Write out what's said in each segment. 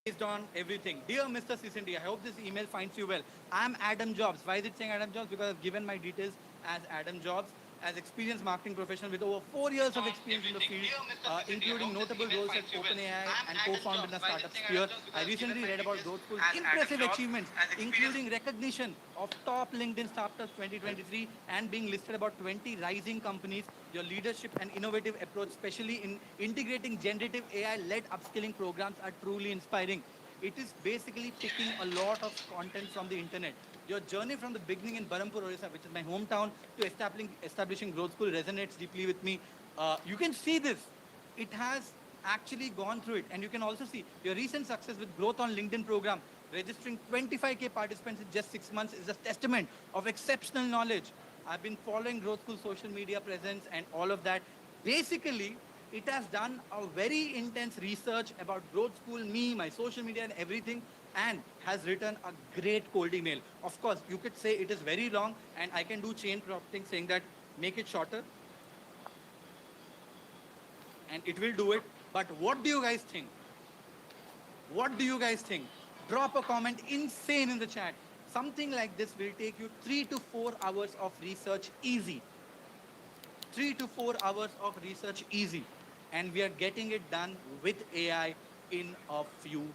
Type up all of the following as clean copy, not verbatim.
based on everything. Dear Mr. Sisindi, I hope this email finds you well. I'm Adam Jobs. Why is it saying Adam Jobs? Because I've given my details as Adam Jobs, as experienced marketing professional with over 4 years of experience in the field, including notable roles at OpenAI and co-founded a startup Sphere. I recently read about Growth School's impressive achievements, including recognition of top LinkedIn startups 2023 and being listed about 20 rising companies. Your leadership and innovative approach, especially in integrating generative AI-led upskilling programs, are truly inspiring. It is basically picking a lot of content from the internet. Your journey from the beginning in Barampur, Orissa, which is my hometown, to establishing Growth School resonates deeply with me. You can see this. It has actually gone through it. And you can also see your recent success with Growth on LinkedIn program, registering 25K participants in just 6 months is a testament of exceptional knowledge. I've been following Growth School social media presence and all of that. Basically, it has done a very intense research about Growth School, me, my social media, and everything, and has written a great cold email. Of course, you could say it is very long, and I can do chain prompting saying that make it shorter, and it will do it. But what do you guys think? What do you guys think? Drop a comment insane in the chat. Something like this will take you 3 to 4 hours of research easy. 3 to 4 hours of research easy. And we are getting it done with AI in a few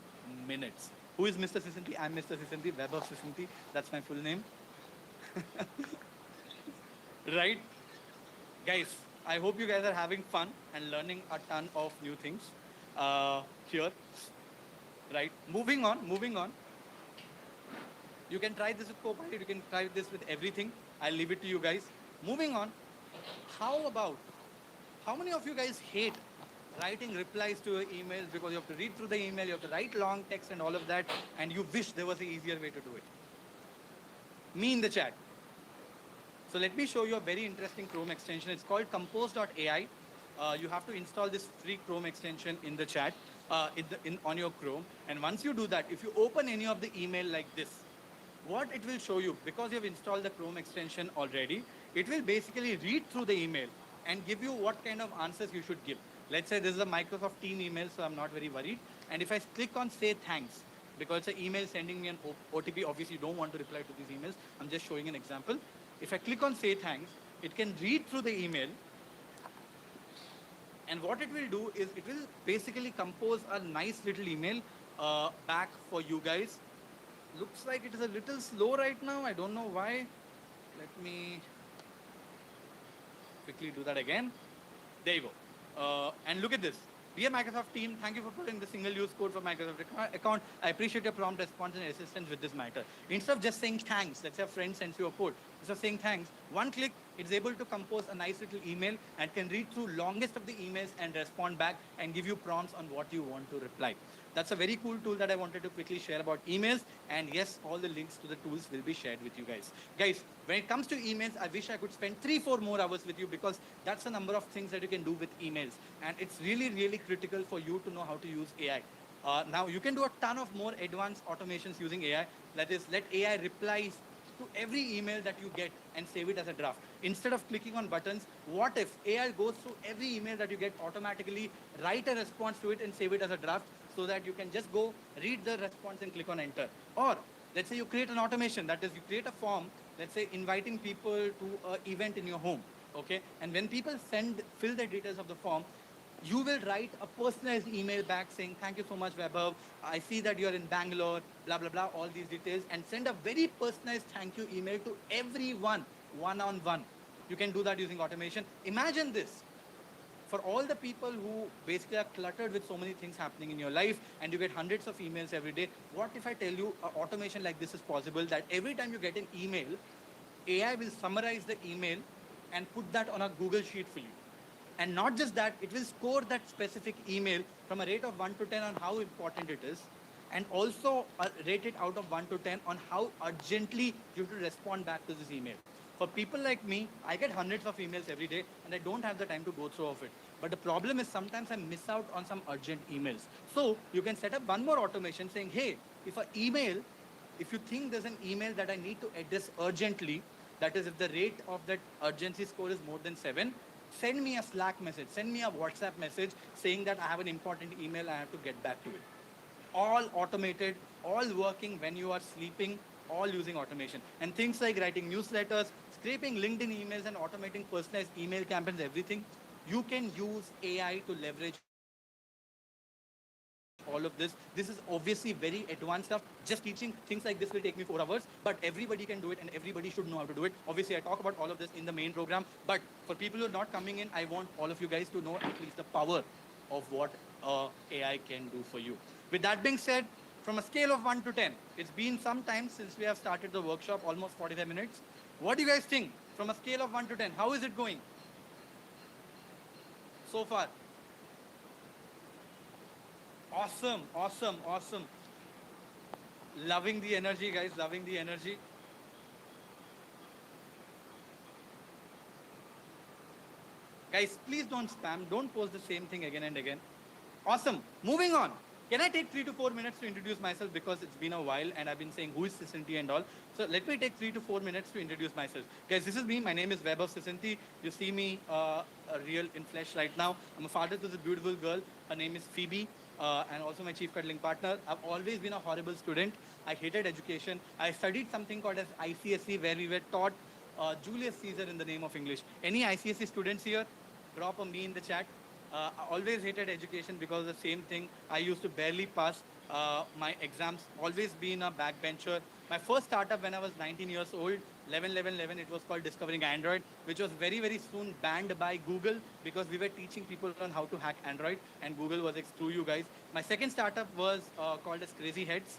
minutes. Who is Mr. Sisanti? I'm Mr. Sisanti, Web of Sisanti. That's my full name. Right? Guys, I hope you guys are having fun and learning a ton of new things here. Right? Moving on. You can try this with Copilot, you can try this with everything. I'll leave it to you guys. Moving on, how about, how many of you guys hate writing replies to your emails because you have to read through the email, you have to write long text and all of that, and you wish there was an easier way to do it? Me in the chat. So let me show you a very interesting Chrome extension. It's called Compose.ai. You have to install this free Chrome extension in the chat, on your Chrome. And once you do that, if you open any of the email like this, what it will show you, because you have installed the Chrome extension already, it will basically read through the email and give you what kind of answers you should give. Let's say this is a Microsoft Team email, so I'm not very worried. And if I click on say thanks, because it's an email sending me an OTP, obviously you don't want to reply to these emails. I'm just showing an example. If I click on say thanks, it can read through the email. And what it will do is it will basically compose a nice little email back for you guys. Looks like it is a little slow right now. I don't know why. Let me quickly do that again. There you go. And look at this. Dear Microsoft team, thank you for putting the single-use code for Microsoft account. I appreciate your prompt response and assistance with this matter. Instead of just saying thanks, let's say a friend sends you a code. Instead of saying thanks, one click, it's able to compose a nice little email and can read through longest of the emails and respond back and give you prompts on what you want to reply. That's a very cool tool that I wanted to quickly share about emails. And yes, all the links to the tools will be shared with you guys. Guys, when it comes to emails, I wish I could spend 3-4 more hours with you, because that's the number of things that you can do with emails. And it's really, really critical for you to know how to use AI. Now, you can do a ton of more advanced automations using AI. That is, let AI reply to every email that you get and save it as a draft. Instead of clicking on buttons, what if AI goes through every email that you get, automatically write a response to it and save it as a draft, so that you can just go read the response and click on enter? Or let's say you create an automation, that is, you create a form, let's say inviting people to an event in your home, okay? And when people fill the details of the form, you will write a personalized email back saying, thank you so much, Vaibhav. I see that you're in Bangalore, blah, blah, blah, all these details, and send a very personalized thank you email to everyone, one-on-one. You can do that using automation. Imagine this. For all the people who basically are cluttered with so many things happening in your life and you get hundreds of emails every day, what if I tell you an automation like this is possible, that every time you get an email, AI will summarize the email and put that on a Google Sheet for you. And not just that, it will score that specific email from a rate of 1 to 10 on how important it is, and also rate it out of 1 to 10 on how urgently you have to respond back to this email. For people like me, I get hundreds of emails every day and I don't have the time to go through of it. But the problem is sometimes I miss out on some urgent emails. So you can set up one more automation saying, hey, if you think there's an email that I need to address urgently, that is, if the rate of that urgency score is more than 7, send me a Slack message, send me a WhatsApp message saying that I have an important email, I have to get back to it. all automated, all working when you are sleeping, all using automation. And things like writing newsletters, scraping LinkedIn emails, and automating personalized email campaigns, everything, you can use AI to leverage all of this. This is obviously very advanced stuff. Just teaching things like this will take me 4 hours, but everybody can do it and everybody should know how to do it. Obviously, I talk about all of this in the main program, but for people who are not coming in, I want all of you guys to know at least the power of what AI can do for you. With that being said, from a scale of 1 to 10, it's been some time since we have started the workshop, almost 45 minutes. What do you guys think? From a scale of 1 to 10, how is it going so far? Awesome, awesome, awesome. Loving the energy, guys, loving the energy. Guys, please don't spam. Don't post the same thing again and again. Awesome. Moving on. Can I take 3 to 4 minutes to introduce myself because it's been a while and I've been saying who is Sisanti and all. So let me take 3 to 4 minutes to introduce myself. Guys, this is me. My name is Vaibhav Sisanti. You see me real in flesh right now. I'm a father to this beautiful girl. Her name is Phoebe. And also my chief cuddling partner. I've always been a horrible student. I hated education. I studied something called as ICSE where we were taught Julius Caesar in the name of English. Any ICSE students here? Drop a me in the chat. I always hated education because of the same thing. I used to barely pass my exams. Always been a backbencher. My first startup when I was 19 years old, 11, it was called Discovering Android, which was very, very soon banned by Google because we were teaching people on how to hack Android, and Google was like, screw you guys. My second startup was called as Crazy Heads.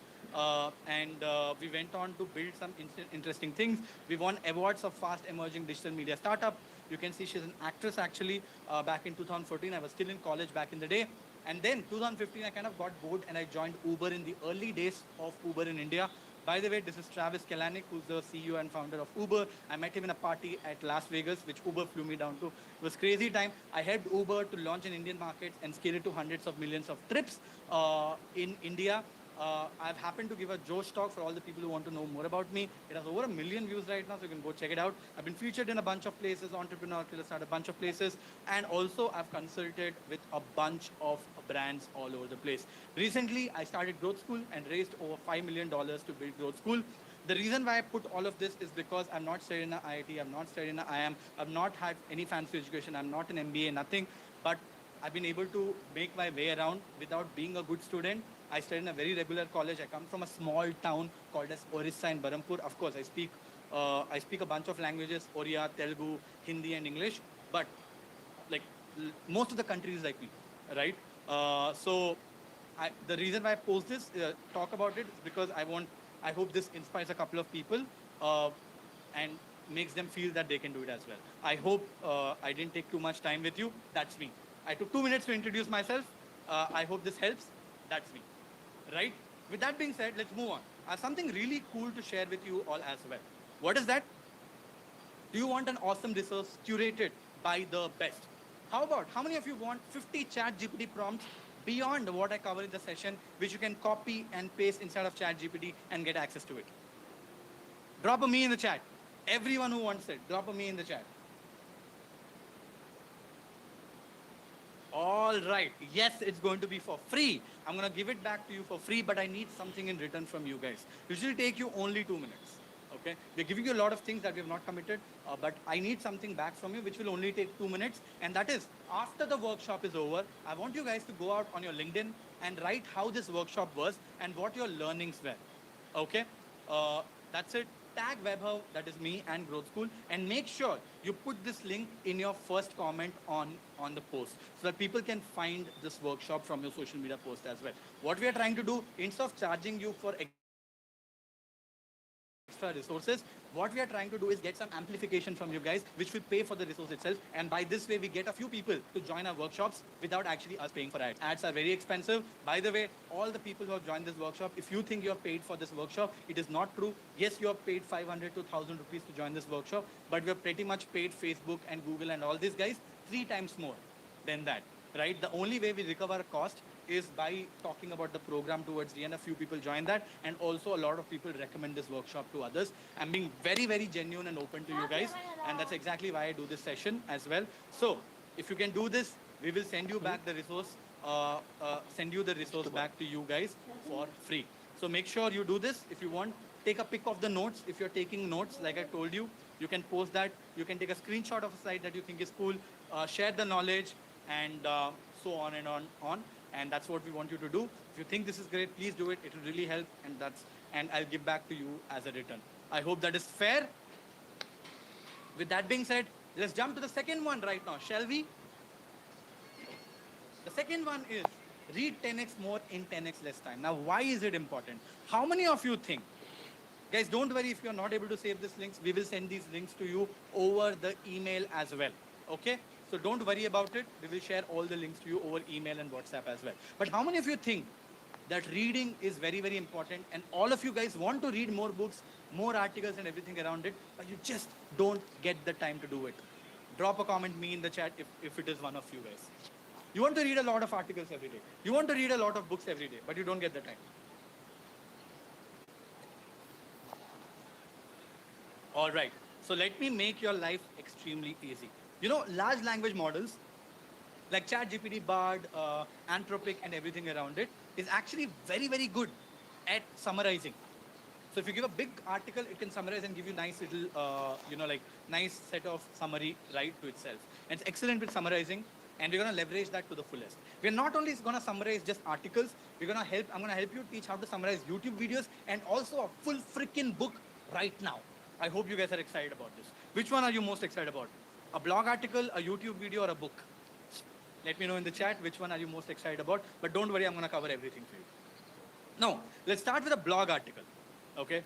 And we went on to build some interesting things. We won awards of fast emerging digital media startup. You can see she's an actress actually. Back in 2014, I was still in college back in the day. And then 2015, I kind of got bored and I joined Uber in the early days of Uber in India. By the way, this is Travis Kalanick, who's the CEO and founder of Uber. I met him in a party at Las Vegas, which Uber flew me down to. It was crazy time. I helped Uber to launch in Indian markets and scale it to hundreds of millions of trips in India. I've happened to give a Josh talk for all the people who want to know more about me. It has over 1 million views right now, so you can go check it out. I've been featured in a bunch of places, Entrepreneur Killer Start, a bunch of places, and also I've consulted with a bunch of brands all over the place. Recently, I started Growth School and raised over $5 million to build Growth School. The reason why I put all of this is because I'm not studying in an IIT, I'm not studying in an IIM, I've not had any fancy education, I'm not an MBA, nothing, but I've been able to make my way around without being a good student. I studied in a very regular college. I come from a small town called as Orissa in Berhampur. Of course, I speak a bunch of languages: Oriya, Telugu, Hindi, and English. But like most of the country is like me, right? The reason why I post this, talk about it, is because I hope this inspires a couple of people and makes them feel that they can do it as well. I hope I didn't take too much time with you. That's me. I took 2 minutes to introduce myself. I hope this helps. That's me. Right? With that being said, let's move on. I have something really cool to share with you all as well. What is that? Do you want an awesome resource curated by the best? How many of you want 50 chat GPT prompts beyond what I cover in the session, which you can copy and paste inside of chat GPT and get access to it? Drop a me in the chat. Everyone who wants it, drop a me in the chat. All right. Yes, it's going to be for free. I'm going to give it back to you for free, but I need something in return from you guys. Usually take you only 2 minutes. Okay? We're giving you a lot of things that we have not committed, but I need something back from you, which will only take 2 minutes. And that is, after the workshop is over, I want you guys to go out on your LinkedIn and write how this workshop was and what your learnings were. Okay? That's it. Tag Webhub, that is me, and Growth School, and make sure you put this link in your first comment on the post so that people can find this workshop from your social media post as well. What we are trying to do, instead of charging you for extra resources, what we are trying to do is get some amplification from you guys, which will pay for the resource itself. And by this way, we get a few people to join our workshops without actually us paying for ads. Ads are very expensive. By the way, all the people who have joined this workshop, if you think you have paid for this workshop, it is not true. Yes, you have paid 500 to 1,000 rupees to join this workshop, but we have pretty much paid Facebook and Google and all these guys 3 times more than that, right? The only way we recover a cost is by talking about the program towards the end. A few people join that, and also a lot of people recommend this workshop to others. I'm being very, very genuine and open to you guys, and that's exactly why I do this session as well. So if you can do this, we will send you back the resource, send you the resource back to you guys. for free. So make sure you do this. If you want, take a pic of the notes. If you're taking notes, like I told you, you can post that. You can take a screenshot of a slide that you think is cool, share the knowledge, and so on and on. And that's what we want you to do. If you think this is great, please do it. It will really help, and I'll give back to you as a return. I hope that is fair. With that being said, let's jump to the second one right now, shall we? The second one is read 10x more in 10x less time. Now, why is it important? How many of you think, guys, don't worry if you're not able to save these links. We will send these links to you over the email as well. Okay? So don't worry about it. We will share all the links to you over email and WhatsApp as well. But how many of you think that reading is very, very important, and all of you guys want to read more books, more articles and everything around it, but you just don't get the time to do it? Drop a comment me in the chat if it is one of you guys. You want to read a lot of articles every day. You want to read a lot of books every day, but you don't get the time. All right. So let me make your life extremely easy. You know, large language models like ChatGPT, Bard, Anthropic, and everything around it is actually very, very good at summarizing. So if you give a big article, it can summarize and give you nice little, nice set of summary right to itself. And it's excellent with summarizing, and we're going to leverage that to the fullest. We're not only going to summarize just articles, I'm going to help you teach how to summarize YouTube videos and also a full freaking book right now. I hope you guys are excited about this. Which one are you most excited about? A blog article, a YouTube video, or a book? Let me know in the chat which one are you most excited about. But don't worry, I'm going to cover everything for you. Now, let's start with a blog article. Okay?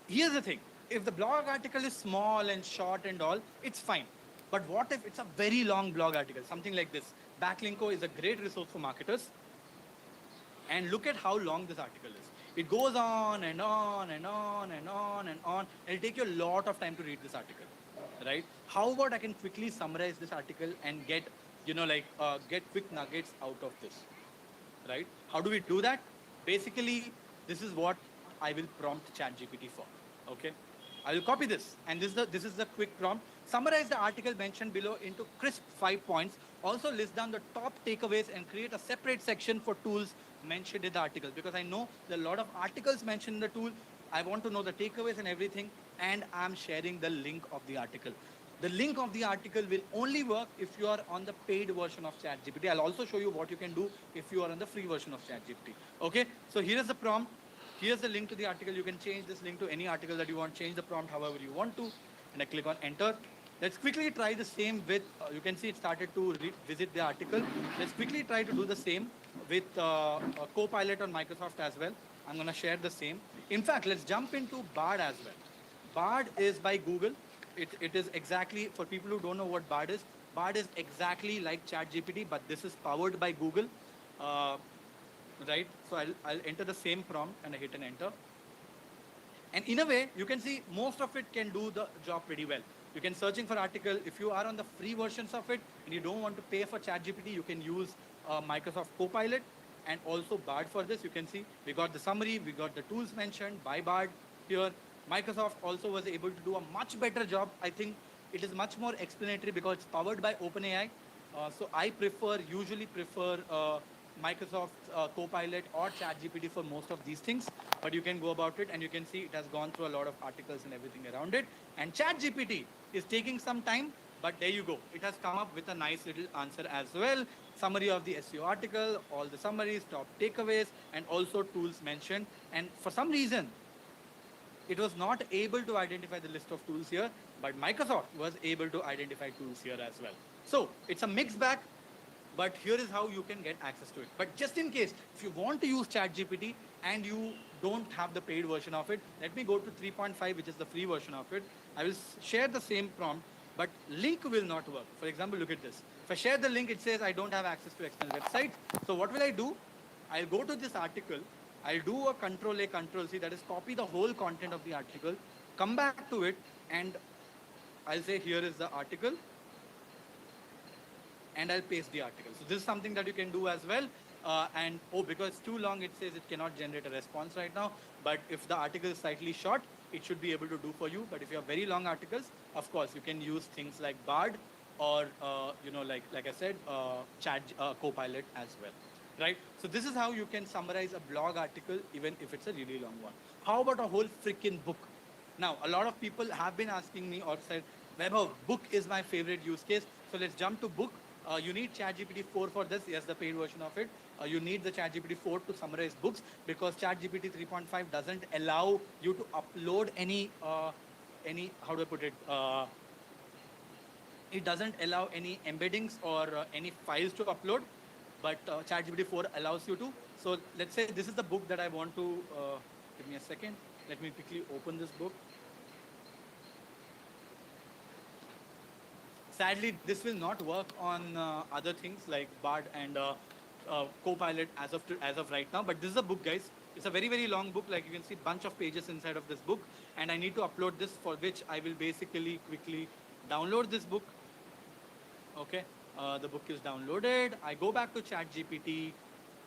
Here's the thing. If the blog article is small and short and all, it's fine. But what if it's a very long blog article? Something like this. Backlinko is a great resource for marketers. And look at how long this article is. It goes on and on and on and on and on. It'll take you a lot of time to read this article, right? How about I can quickly summarize this article and get, get quick nuggets out of this, right? How do we do that? Basically, this is what I will prompt ChatGPT for, okay? I will copy this, and this is the quick prompt. Summarize the article mentioned below into crisp 5 points. Also list down the top takeaways and create a separate section for tools mentioned in the article, because I know there are a lot of articles mentioned in the tool. I want to know the takeaways and everything, and I'm sharing the link of the article. The link of the article will only work if you are on the paid version of ChatGPT. I'll also show you what you can do if you are on the free version of ChatGPT. Okay, so here is the prompt. Here's the link to the article. You can change this link to any article that you want. Change the prompt however you want to. And I click on enter. Let's quickly try the same with, you can see it started to visit the article. Let's quickly try to do the same with Copilot on Microsoft as well. I'm going to share the same. In fact, let's jump into Bard as well. Bard is by Google. It is exactly, for people who don't know what Bard is exactly like ChatGPT, but this is powered by Google. Right? So I'll enter the same prompt and I hit an enter. And in a way, you can see most of it can do the job pretty well. You can searching for article. If you are on the free versions of it and you don't want to pay for ChatGPT, you can use Microsoft Copilot and also Bard for this. You can see we got the summary, we got the tools mentioned by Bard here. Microsoft also was able to do a much better job. I think it is much more explanatory because it's powered by OpenAI. So I usually prefer Microsoft Copilot or ChatGPT for most of these things, but you can go about it and you can see it has gone through a lot of articles and everything around it. And ChatGPT is taking some time, but there you go. It has come up with a nice little answer as well. Summary of the SEO article, all the summaries, top takeaways, and also tools mentioned. And for some reason, it was not able to identify the list of tools here, but Microsoft was able to identify tools here as well. So it's a mixed bag. But here is how you can get access to it. But just in case, if you want to use ChatGPT and you don't have the paid version of it, let me go to 3.5, which is the free version of it. I will share the same prompt, but link will not work. For example, look at this. If I share the link, it says I don't have access to external websites. So what will I do? I'll go to this article. I'll do a Control-A, Control-C, that is copy the whole content of the article, come back to it, and I'll say here is the article. And I'll paste the article. So this is something that you can do as well. Because it's too long, it says it cannot generate a response right now. But if the article is slightly short, it should be able to do for you. But if you have very long articles, of course, you can use things like Bard or, like I said, Copilot as well. right? So this is how you can summarize a blog article, even if it's a really long one. How about a whole freaking book? Now, a lot of people have been asking me or said, Vaibhav, book is my favorite use case. So let's jump to book. You need ChatGPT 4 for this. Yes, the paid version of it. You need the ChatGPT 4 to summarize books because ChatGPT 3.5 doesn't allow you to upload any, how do I put it? It doesn't allow any embeddings or any files to upload, but ChatGPT 4 allows you to. So let's say this is the book that I want to, give me a second. Let me quickly open this book. Sadly, this will not work on other things like Bard and Copilot as of right now. But this is a book, guys. It's a very, very long book. Like you can see, bunch of pages inside of this book, and I need to upload this, for which I will basically quickly download this book. Okay, the book is downloaded. I go back to ChatGPT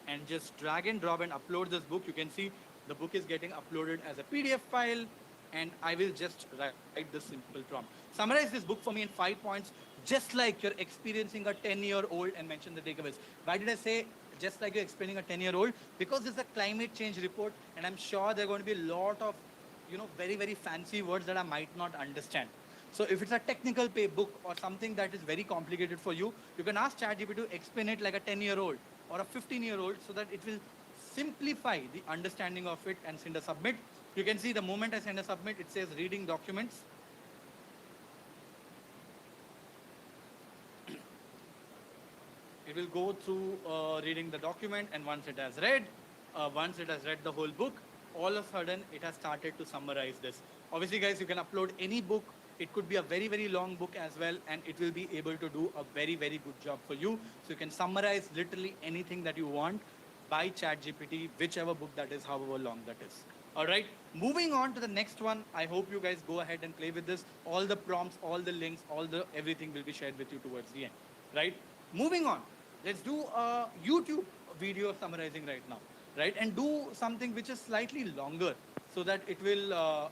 and just drag and drop and upload this book. You can see the book is getting uploaded as a PDF file, and I will just write this simple prompt. Summarize this book for me in 5 points, just like you're experiencing a 10-year-old, and mention the takeaways. Why did I say just like you're explaining a 10-year-old? Because this is a climate change report, and I'm sure there are going to be a lot of, very, very fancy words that I might not understand. So if it's a technical book or something that is very complicated for you, you can ask ChatGPT to explain it like a 10-year-old or a 15-year-old so that it will simplify the understanding of it and send a submit. You can see the moment I send a submit, it says reading documents. It will go through reading the document, and once it has read the whole book, all of a sudden it has started to summarize this. Obviously, guys, you can upload any book. It could be a very, very long book as well, and it will be able to do a very, very good job for you. So you can summarize literally anything that you want by ChatGPT, whichever book that is, however long that is. All right, moving on to the next one. I hope you guys go ahead and play with this. All the prompts, all the links, everything will be shared with you towards the end. Right? Moving on, let's do a YouTube video summarizing right now, right? And do something which is slightly longer so that it will,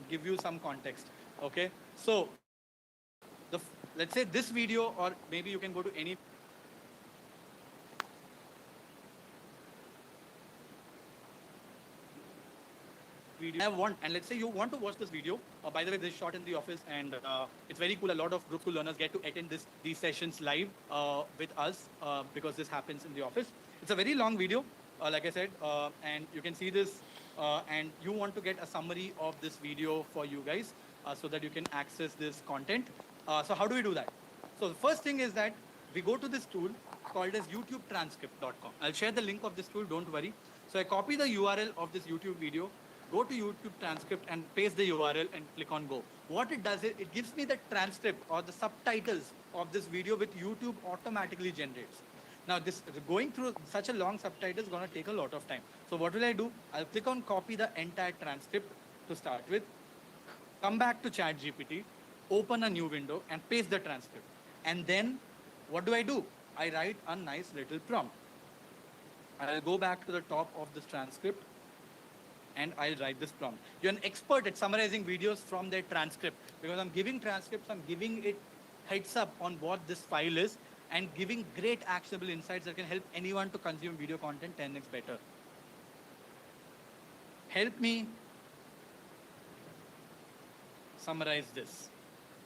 give you some context. Okay, so let's say this video, or maybe you can go to any video I want, and let's say you want to watch this video. By the way, this is shot in the office, and it's very cool. A lot of group school learners get to attend these sessions live with us because this happens in the office. It's a very long video, like I said, and you can see this, and you want to get a summary of this video for you guys so that you can access this content. So how do we do that? So the first thing is that we go to this tool called as YouTubeTranscript.com. I'll share the link of this tool, don't worry. So I copy the URL of this YouTube video, go to YouTube transcript and paste the URL and click on go. What it does is it gives me the transcript or the subtitles of this video, which YouTube automatically generates. Now this going through such a long subtitle is going to take a lot of time. So what will I do? I'll click on copy the entire transcript to start with, come back to ChatGPT, open a new window and paste the transcript. And then what do? I write a nice little prompt. I'll go back to the top of this transcript and I'll write this prompt. You're an expert at summarizing videos from their transcript, because I'm giving transcripts, I'm giving it heads up on what this file is and giving great actionable insights that can help anyone to consume video content 10x better. Help me summarize this.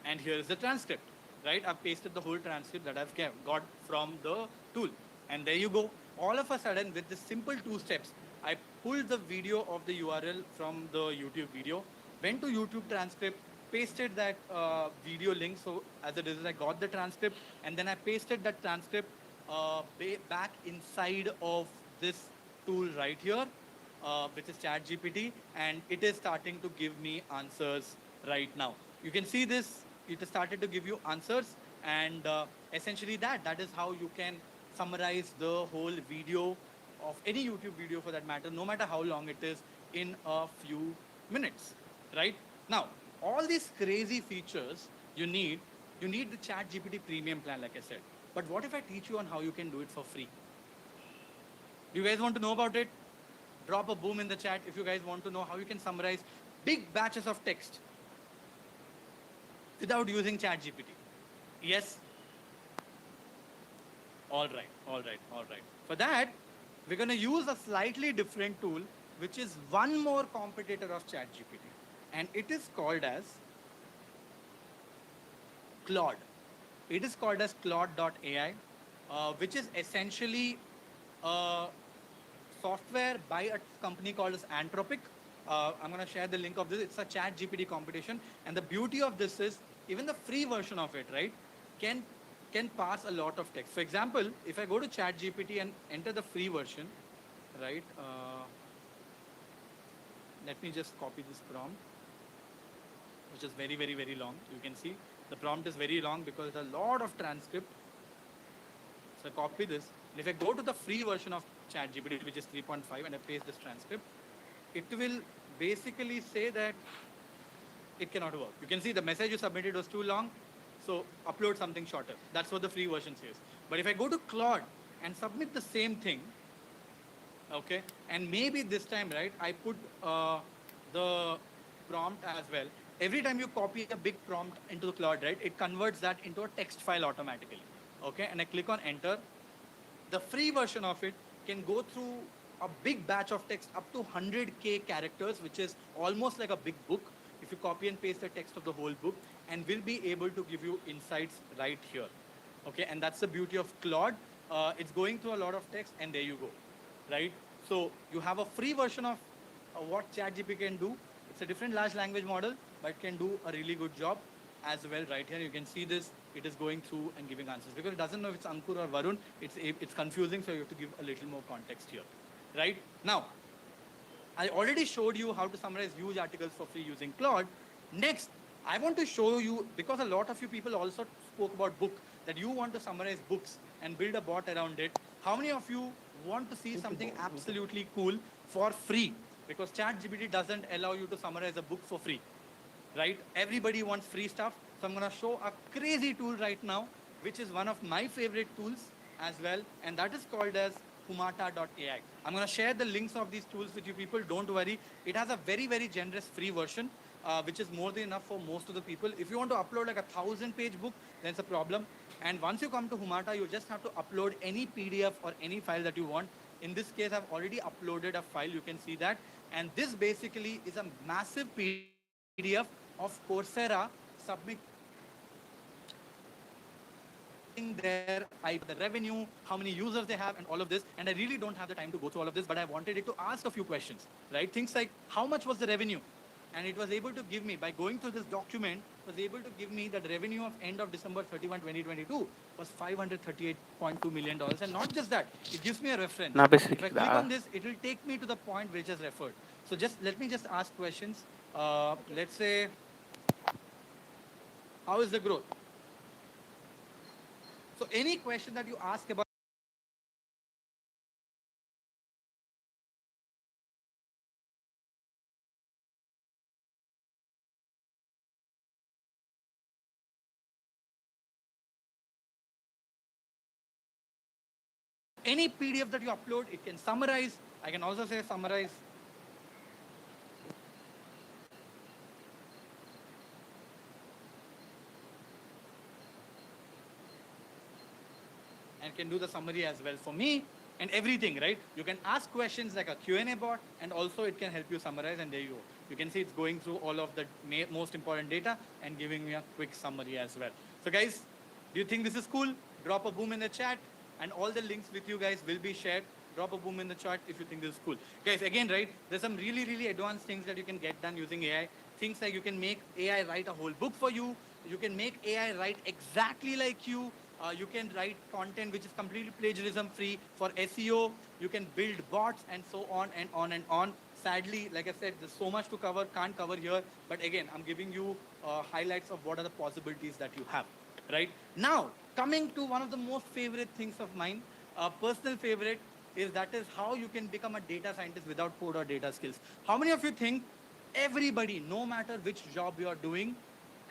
And here is the transcript, right? I've pasted the whole transcript that I've got from the tool. And there you go. All of a sudden, with this simple 2 steps, I pulled the video of the URL from the YouTube video, went to YouTube transcript, pasted that video link. So as it is, I got the transcript, and then I pasted that transcript back inside of this tool right here, which is ChatGPT, and it is starting to give me answers right now. You can see this, it has started to give you answers, and essentially that is how you can summarize the whole video of any YouTube video for that matter, no matter how long it is, in a few minutes, right? Now, all these crazy features you need the ChatGPT premium plan, like I said. But what if I teach you on how you can do it for free? Do you guys want to know about it? Drop a boom in the chat if you guys want to know how you can summarize big batches of text without using ChatGPT. Yes? All right. For that, we're going to use a slightly different tool, which is one more competitor of ChatGPT. And it is called as Claude. It is called as Claude.ai, which is essentially a software by a company called as Anthropic. I'm going to share the link of this. It's a chat GPT competition. And the beauty of this is even the free version of it, right, can can pass a lot of text. For example, if I go to chat GPT and enter the free version, right, let me just copy this prompt, which is very, very, very long. You can see the prompt is very long because there's a lot of transcript. So I copy this. And if I go to the free version of ChatGPT, which is 3.5, and I paste this transcript, it will basically say that it cannot work. You can see the message you submitted was too long, so upload something shorter. That's what the free version says. But if I go to Claude and submit the same thing, okay, and maybe this time, right, I put the prompt as well. Every time you copy a big prompt into the Claude, right, it converts that into a text file automatically. Okay, and I click on enter. The free version of it can go through a big batch of text up to 100K characters, which is almost like a big book if you copy and paste the text of the whole book, and will be able to give you insights right here. Okay, and that's the beauty of Claude. It's going through a lot of text, and there you go, right? So you have a free version of what ChatGPT can do. It's a different large language model, but it can do a really good job as well. Right here, you can see this. It is going through and giving answers because it doesn't know if it's Ankur or Varun. It's confusing, so you have to give a little more context here, right? Now, I already showed you how to summarize huge articles for free using Claude. Next, I want to show you, because a lot of you people also spoke about book, that you want to summarize books and build a bot around it. How many of you want to see something absolutely cool for free? Because ChatGPT doesn't allow you to summarize a book for free, right? Everybody wants free stuff. So I'm going to show a crazy tool right now, which is one of my favorite tools as well. And that is called as Humata.ai. I'm going to share the links of these tools with you people. Don't worry. It has a very, very generous free version, which is more than enough for most of the people. If you want to upload like a 1,000-page book, then it's a problem. And once you come to Humata, you just have to upload any PDF or any file that you want. In this case, I've already uploaded a file. You can see that. And this basically is a massive PDF of Coursera their IP, the revenue, how many users they have, and all of this. And I really don't have the time to go through all of this, but I wanted it to ask a few questions, right? Things like how much was the revenue? And it was able to give me, by going through this document, was able to give me that the revenue of end of December 31, 2022 was $538.2 million. And not just that, it gives me a reference. If I click on this, it will take me to the point which is referred. So just let me just ask questions. Let's say, how is the growth? So any question that you ask about any PDF that you upload, it can summarize. I can also say summarize. And can do the summary as well for me and everything, right? You can ask questions like a Q&A bot, and also it can help you summarize, and there you go. You can see it's going through all of the most important data and giving me a quick summary as well. So guys, do you think this is cool? Drop a boom in the chat, and all the links with you guys will be shared. Drop a boom in the chat if you think this is cool. Guys, again, right, there's some really, really advanced things that you can get done using AI. Things like you can make AI write a whole book for you. You can make AI write exactly like you. You can write content which is completely plagiarism free for SEO. You can build bots and so on and on and on. Sadly, like I said, there's so much to cover, can't cover here. But again, I'm giving you highlights of what are the possibilities that you have. Right now, coming to one of the most favorite things of mine, personal favorite, is that is how you can become a data scientist without code or data skills. How many of you think everybody, no matter which job you are doing,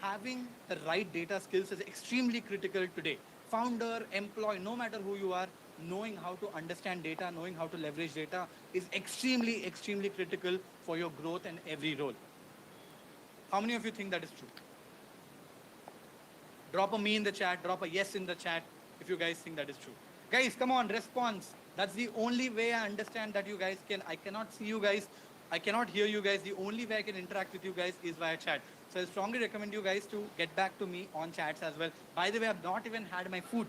having the right data skills is extremely critical today? Founder, employee, no matter who you are, knowing how to understand data, knowing how to leverage data is extremely, extremely critical for your growth and every role. How many of you think that is true? Drop a me in the chat, drop a yes in the chat if you guys think that is true. Guys, come on, response. That's the only way I understand that you guys can. I cannot see you guys. I cannot hear you guys. The only way I can interact with you guys is via chat. So I strongly recommend you guys to get back to me on chats as well. By the way, I've not even had my food.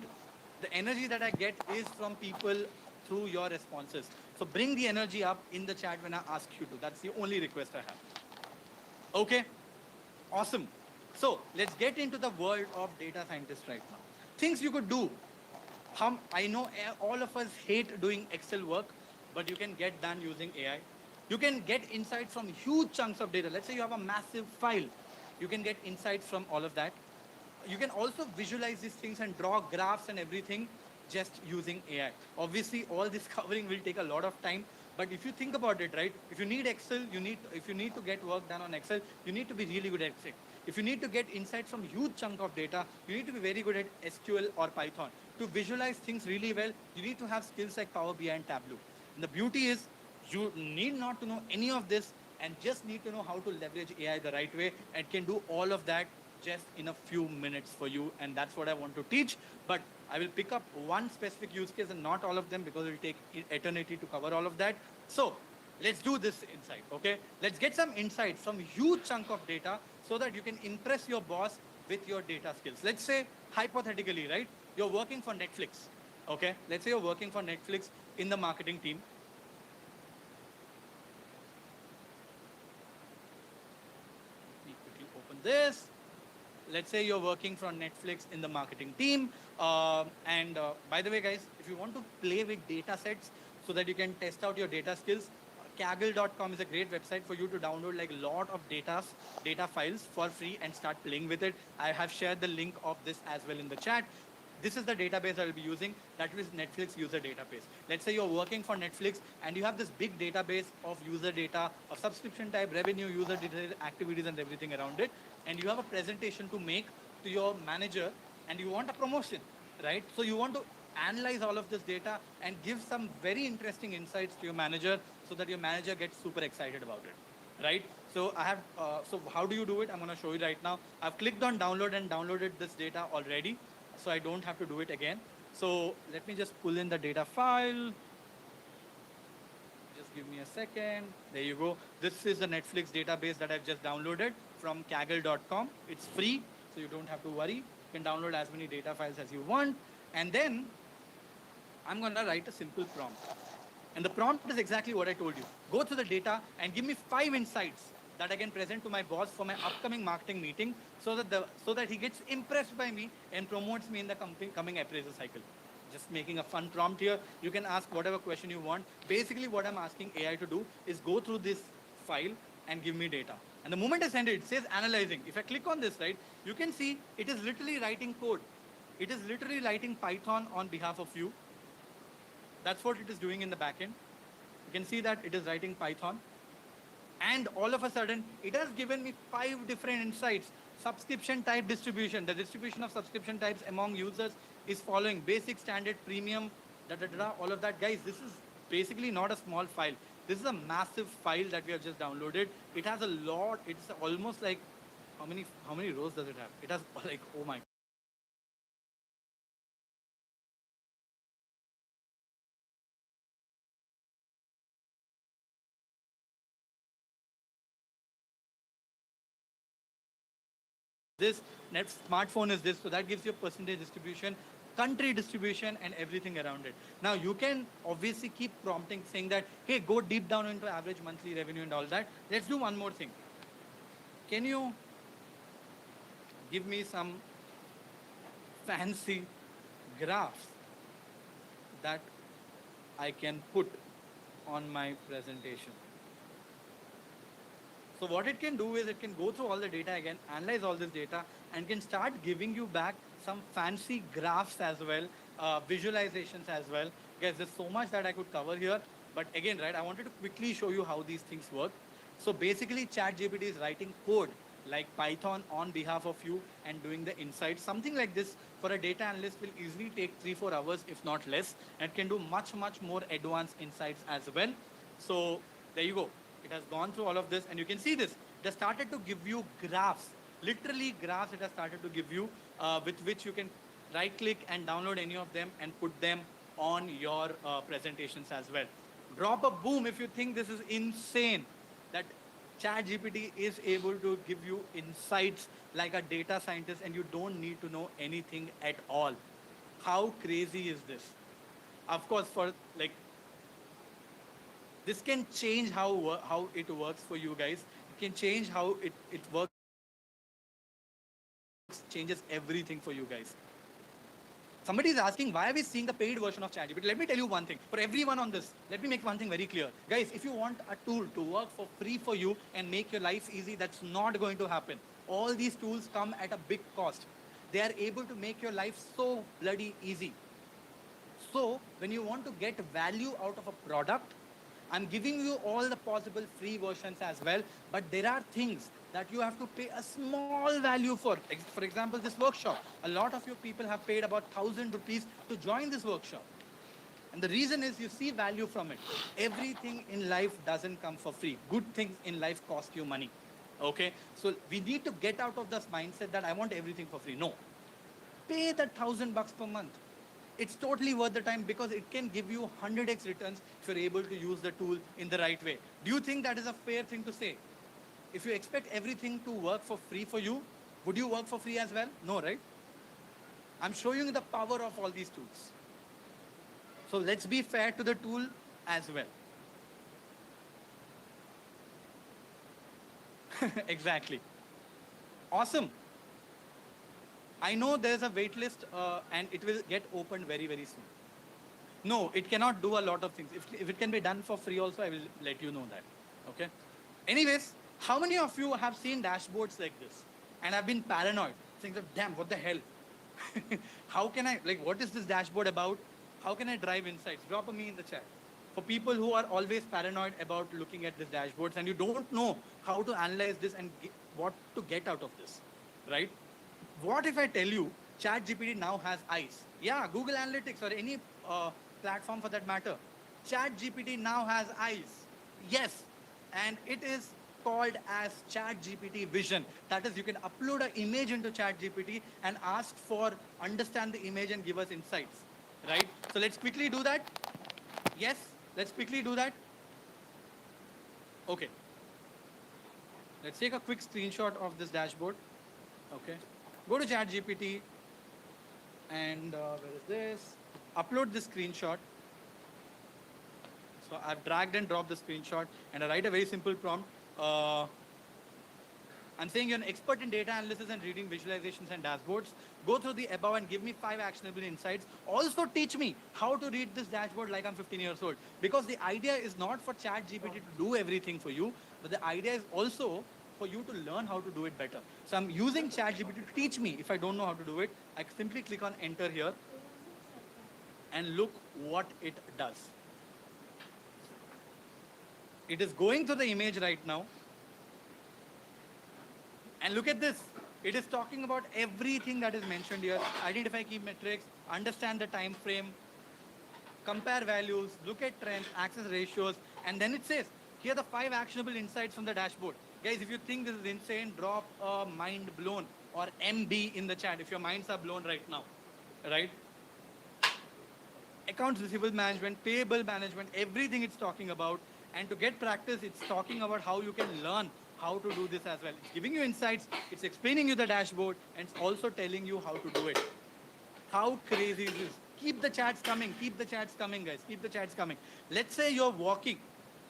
The energy that I get is from people through your responses. So bring the energy up in the chat when I ask you to. That's the only request I have. Okay, awesome. So let's get into the world of data scientists right now. Things you could do. I know all of us hate doing Excel work, but you can get done using AI. You can get insights from huge chunks of data. Let's say you have a massive file. You can get insights from all of that. You can also visualize these things and draw graphs and everything just using AI. Obviously, all this covering will take a lot of time. But if you think about it, right? If you need Excel, if you need to get work done on Excel, you need to be really good at Excel. If you need to get insights from huge chunk of data, you need to be very good at SQL or Python. To visualize things really well, you need to have skills like Power BI and Tableau. And the beauty is, you need not to know any of this and just need to know how to leverage AI the right way and can do all of that just in a few minutes for you. And that's what I want to teach. But I will pick up one specific use case and not all of them because it will take eternity to cover all of that. So let's do this insight, okay? Let's get some insights from huge chunk of data so that you can impress your boss with your data skills. Let's say, hypothetically, right? You're working for Netflix, okay? Let's say you're working for Netflix in the marketing team. Let me quickly open this. Let's say you're working for Netflix in the marketing team. By the way, guys, if you want to play with data sets so that you can test out your data skills, Kaggle.com is a great website for you to download like a lot of data files for free and start playing with it. I have shared the link of this as well in the chat. This is the database I'll be using. That is Netflix user database. Let's say you're working for Netflix and you have this big database of user data, of subscription type, revenue, user data, activities, and everything around it. And you have a presentation to make to your manager and you want a promotion, right? So you want to analyze all of this data and give some very interesting insights to your manager so that your manager gets super excited about it, right? So so how do you do it? I'm going to show you right now. I've clicked on download and downloaded this data already, so I don't have to do it again. So let me just pull in the data file. Just give me a second. There you go. This is the Netflix database that I've just downloaded from Kaggle.com. It's free, so you don't have to worry. You can download as many data files as you want. And then I'm going to write a simple prompt. And the prompt is exactly what I told you. Go through the data and give me 5 insights that I can present to my boss for my upcoming marketing meeting so that he gets impressed by me and promotes me in the coming appraisal cycle. Just making a fun prompt here. You can ask whatever question you want. Basically, what I'm asking AI to do is go through this file and give me data. And the moment I send it, it says analyzing. If I click on this, right, you can see it is literally writing code. It is literally writing Python on behalf of you. That's what it is doing in the backend. You can see that it is writing Python. And all of a sudden, it has given me 5 different insights. Subscription type distribution. The distribution of subscription types among users is following basic, standard, premium, all of that. Guys, this is basically not a small file. This is a massive file that we have just downloaded. It has a lot. It's almost like, how many rows does it have? It has like, oh my. This net smartphone is this, so that gives you a percentage distribution, country distribution, and everything around it. Now you can obviously keep prompting saying that, hey, go deep down into average monthly revenue and all that. Let's do one more thing. Can you give me some fancy graphs that I can put on my presentation? So what it can do is it can go through all the data again, analyze all this data, and can start giving you back some fancy graphs as well, visualizations as well. Guys, there's so much that I could cover here. But again, right, I wanted to quickly show you how these things work. So basically, ChatGPT is writing code like Python on behalf of you and doing the insights. Something like this for a data analyst will easily take 3-4 hours, if not less, and can do much more advanced insights as well. So there you go. It has gone through all of this, and you can see this. It has started to give you graphs, literally graphs it has started to give you, with which you can right-click and download any of them and put them on your presentations as well. Drop a boom if you think this is insane, that ChatGPT is able to give you insights like a data scientist and you don't need to know anything at all. How crazy is this? Of course, for like this can change how it works for you guys. It can change how it works, changes everything for you guys. Somebody is asking, why are we seeing the paid version of ChatGPT? Let me tell you one thing. For everyone on this, let me make one thing very clear. Guys, if you want a tool to work for free for you and make your life easy, that's not going to happen. All these tools come at a big cost. They are able to make your life so bloody easy. So, when you want to get value out of a product, I'm giving you all the possible free versions as well, but there are things that you have to pay a small value for. For example, this workshop. A lot of you people have paid about 1,000 rupees to join this workshop. And the reason is you see value from it. Everything in life doesn't come for free. Good things in life cost you money. Okay? So we need to get out of this mindset that I want everything for free. No. Pay that 1,000 bucks per month. It's totally worth the time because it can give you 100x returns if you're able to use the tool in the right way. Do you think that is a fair thing to say? If you expect everything to work for free for you, would you work for free as well? No, right? I'm showing you the power of all these tools. So let's be fair to the tool as well. Exactly. Awesome. I know there's a wait list and it will get opened very, very soon. No, it cannot do a lot of things. If it can be done for free also, I will let you know that. Okay? Anyways, how many of you have seen dashboards like this and have been paranoid, saying that, damn, what the hell? How can I, like, what is this dashboard about? How can I drive insights? Drop a me in the chat. For people who are always paranoid about looking at these dashboards and you don't know how to analyze this and what to get out of this, right? What if I tell you ChatGPT now has eyes? Yeah, Google Analytics or any platform for that matter. ChatGPT now has eyes. Yes, and it is called as ChatGPT Vision. That is, you can upload an image into ChatGPT and ask for understand the image and give us insights, right? So let's quickly do that. Yes, let's quickly do that. Okay. Let's take a quick screenshot of this dashboard. Okay. Go to ChatGPT and where is this? Upload this screenshot. So I've dragged and dropped the screenshot and I write a very simple prompt. I'm saying you're an expert in data analysis and reading visualizations and dashboards. Go through the above and give me 5 actionable insights. Also teach me how to read this dashboard like I'm 15 years old. Because the idea is not for ChatGPT to do everything for you, but the idea is also for you to learn how to do it better. So I'm using ChatGPT to teach me. If I don't know how to do it, I simply click on enter here and look what it does. It is going through the image right now. And look at this. It is talking about everything that is mentioned here. Identify key metrics, understand the time frame, compare values, look at trends, access ratios, and then it says, here are the 5 actionable insights from the dashboard. Guys, if you think this is insane, drop a mind blown or MB in the chat if your minds are blown right now, right? Accounts receivable management, payable management, everything it's talking about. And to get practice, it's talking about how you can learn how to do this as well. It's giving you insights, it's explaining you the dashboard, and it's also telling you how to do it. How crazy is this? Keep the chats coming, guys. Keep the chats coming. Let's say you're walking,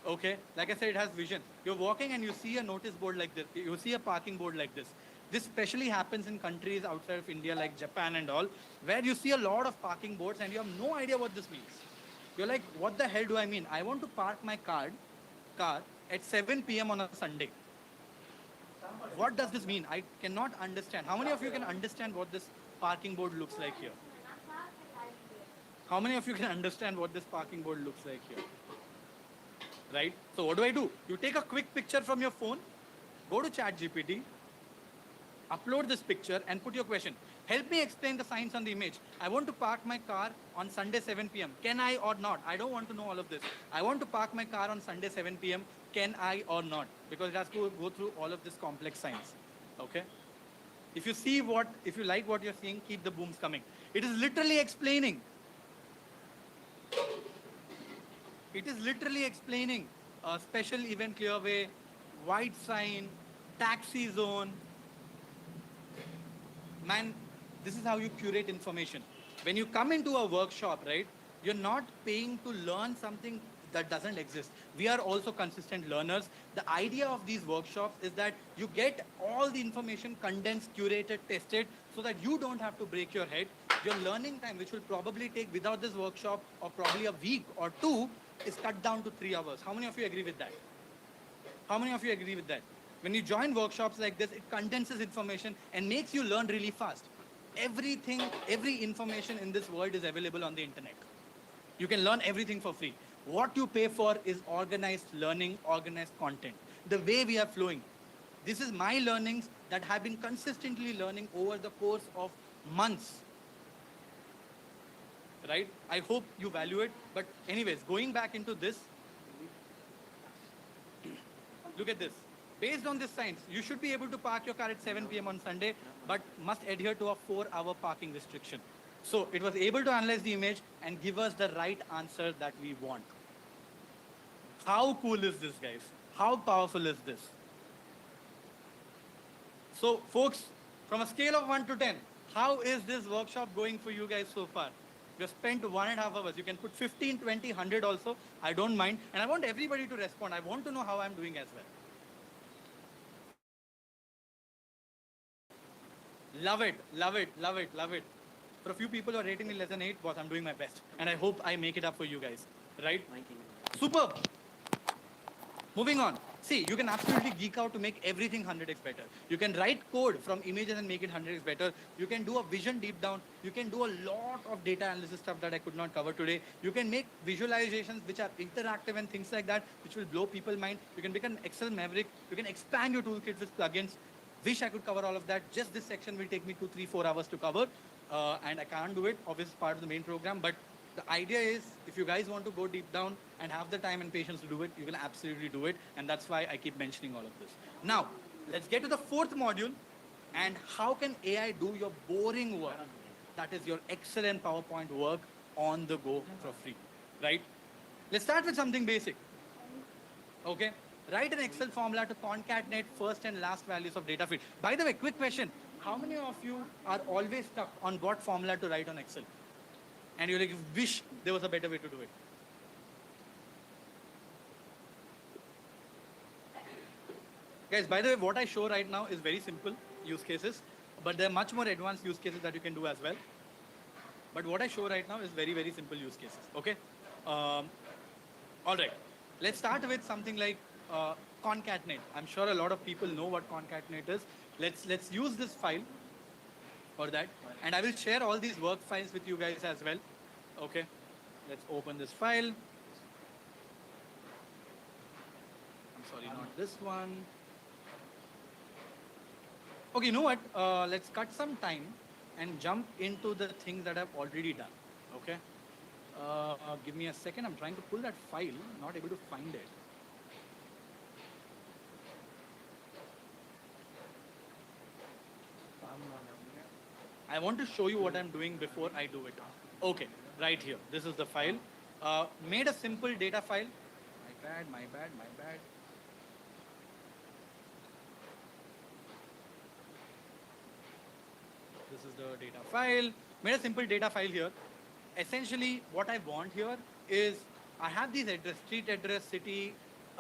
okay? Like I said, it has vision. You're walking and you see a notice board like this. You see a parking board like this. This especially happens in countries outside of India like Japan and all, where you see a lot of parking boards and you have no idea what this means. You're like, what the hell do I mean? I want to park my car at 7 p.m. on a Sunday. What does this mean? I cannot understand. How many of you can understand what this parking board looks like here? How many of you can understand what this parking board looks like here? Right? So what do? You take a quick picture from your phone, go to ChatGPT, upload this picture and put your question. Help me explain the science on the image. I want to park my car on Sunday 7 p.m. Can I or not? I don't want to know all of this. I want to park my car on Sunday 7 p.m. Can I or not? Because it has to go through all of this complex science. Okay? If you like what you're seeing, keep the booms coming. It is literally explaining. It is literally explaining a special event clearway, white sign, taxi zone. Man, this is how you curate information. When you come into a workshop, right, you're not paying to learn something that doesn't exist. We are also consistent learners. The idea of these workshops is that you get all the information condensed, curated, tested, so that you don't have to break your head. Your learning time, which will probably take without this workshop or probably a week or two, is cut down to 3 hours. How many of you agree with that? How many of you agree with that? When you join workshops like this, it condenses information and makes you learn really fast. Everything, every information in this world is available on the internet. You can learn everything for free. What you pay for is organized learning, organized content. The way we are flowing. This is my learnings that have been consistently learning over the course of months. Right? I hope you value it. But anyways, going back into this, look at this. Based on this science, you should be able to park your car at 7 p.m. on Sunday, but must adhere to a 4-hour parking restriction. So it was able to analyze the image and give us the right answer that we want. How cool is this, guys? How powerful is this? So, folks, from a scale of 1 to 10, how is this workshop going for you guys so far? We have spent 1.5 hours. You can put 15, 20, 100 also. I don't mind. And I want everybody to respond. I want to know how I'm doing as well. Love it, love it, love it, love it. For a few people who are rating me less than 8, boss, I'm doing my best. And I hope I make it up for you guys. Right? Superb. Moving on. See, you can absolutely geek out to make everything 100x better. You can write code from images and make it 100x better. You can do a vision deep down. You can do a lot of data analysis stuff that I could not cover today. You can make visualizations which are interactive and things like that, which will blow people's mind. You can become an Excel maverick. You can expand your toolkit with plugins. Wish I could cover all of that. Just this section will take me 2, 3, 4 hours to cover. And I can't do it. Obviously, part of the main program. But the idea is, if you guys want to go deep down and have the time and patience to do it, you can absolutely do it. And that's why I keep mentioning all of this. Now, let's get to the fourth module. And how can AI do your boring work? That is your Excel and PowerPoint work on the go for free, right? Let's start with something basic. Okay? Write an Excel formula to concatenate first and last values of data field. By the way, quick question. How many of you are always stuck on what formula to write on Excel? And you like wish there was a better way to do it. Guys, by the way, what I show right now is very simple use cases, but there are much more advanced use cases that you can do as well. But what I show right now is very, very simple use cases. Okay. All right. Let's start with something like concatenate. I'm sure a lot of people know what concatenate is. Let's use this file for that, and I will share all these work files with you guys as well. Okay. Let's open this file. I'm sorry, not this one. Okay, you know what? Let's cut some time and jump into the things that I've already done. Okay. Give me a second. I'm trying to pull that file, not able to find it. I want to show you what I'm doing before I do it. Okay, right here. This is the file. Made a simple data file. My bad, my bad, my bad. This is the data file. Made a simple data file here. Essentially, what I want here is I have these address, street address, city,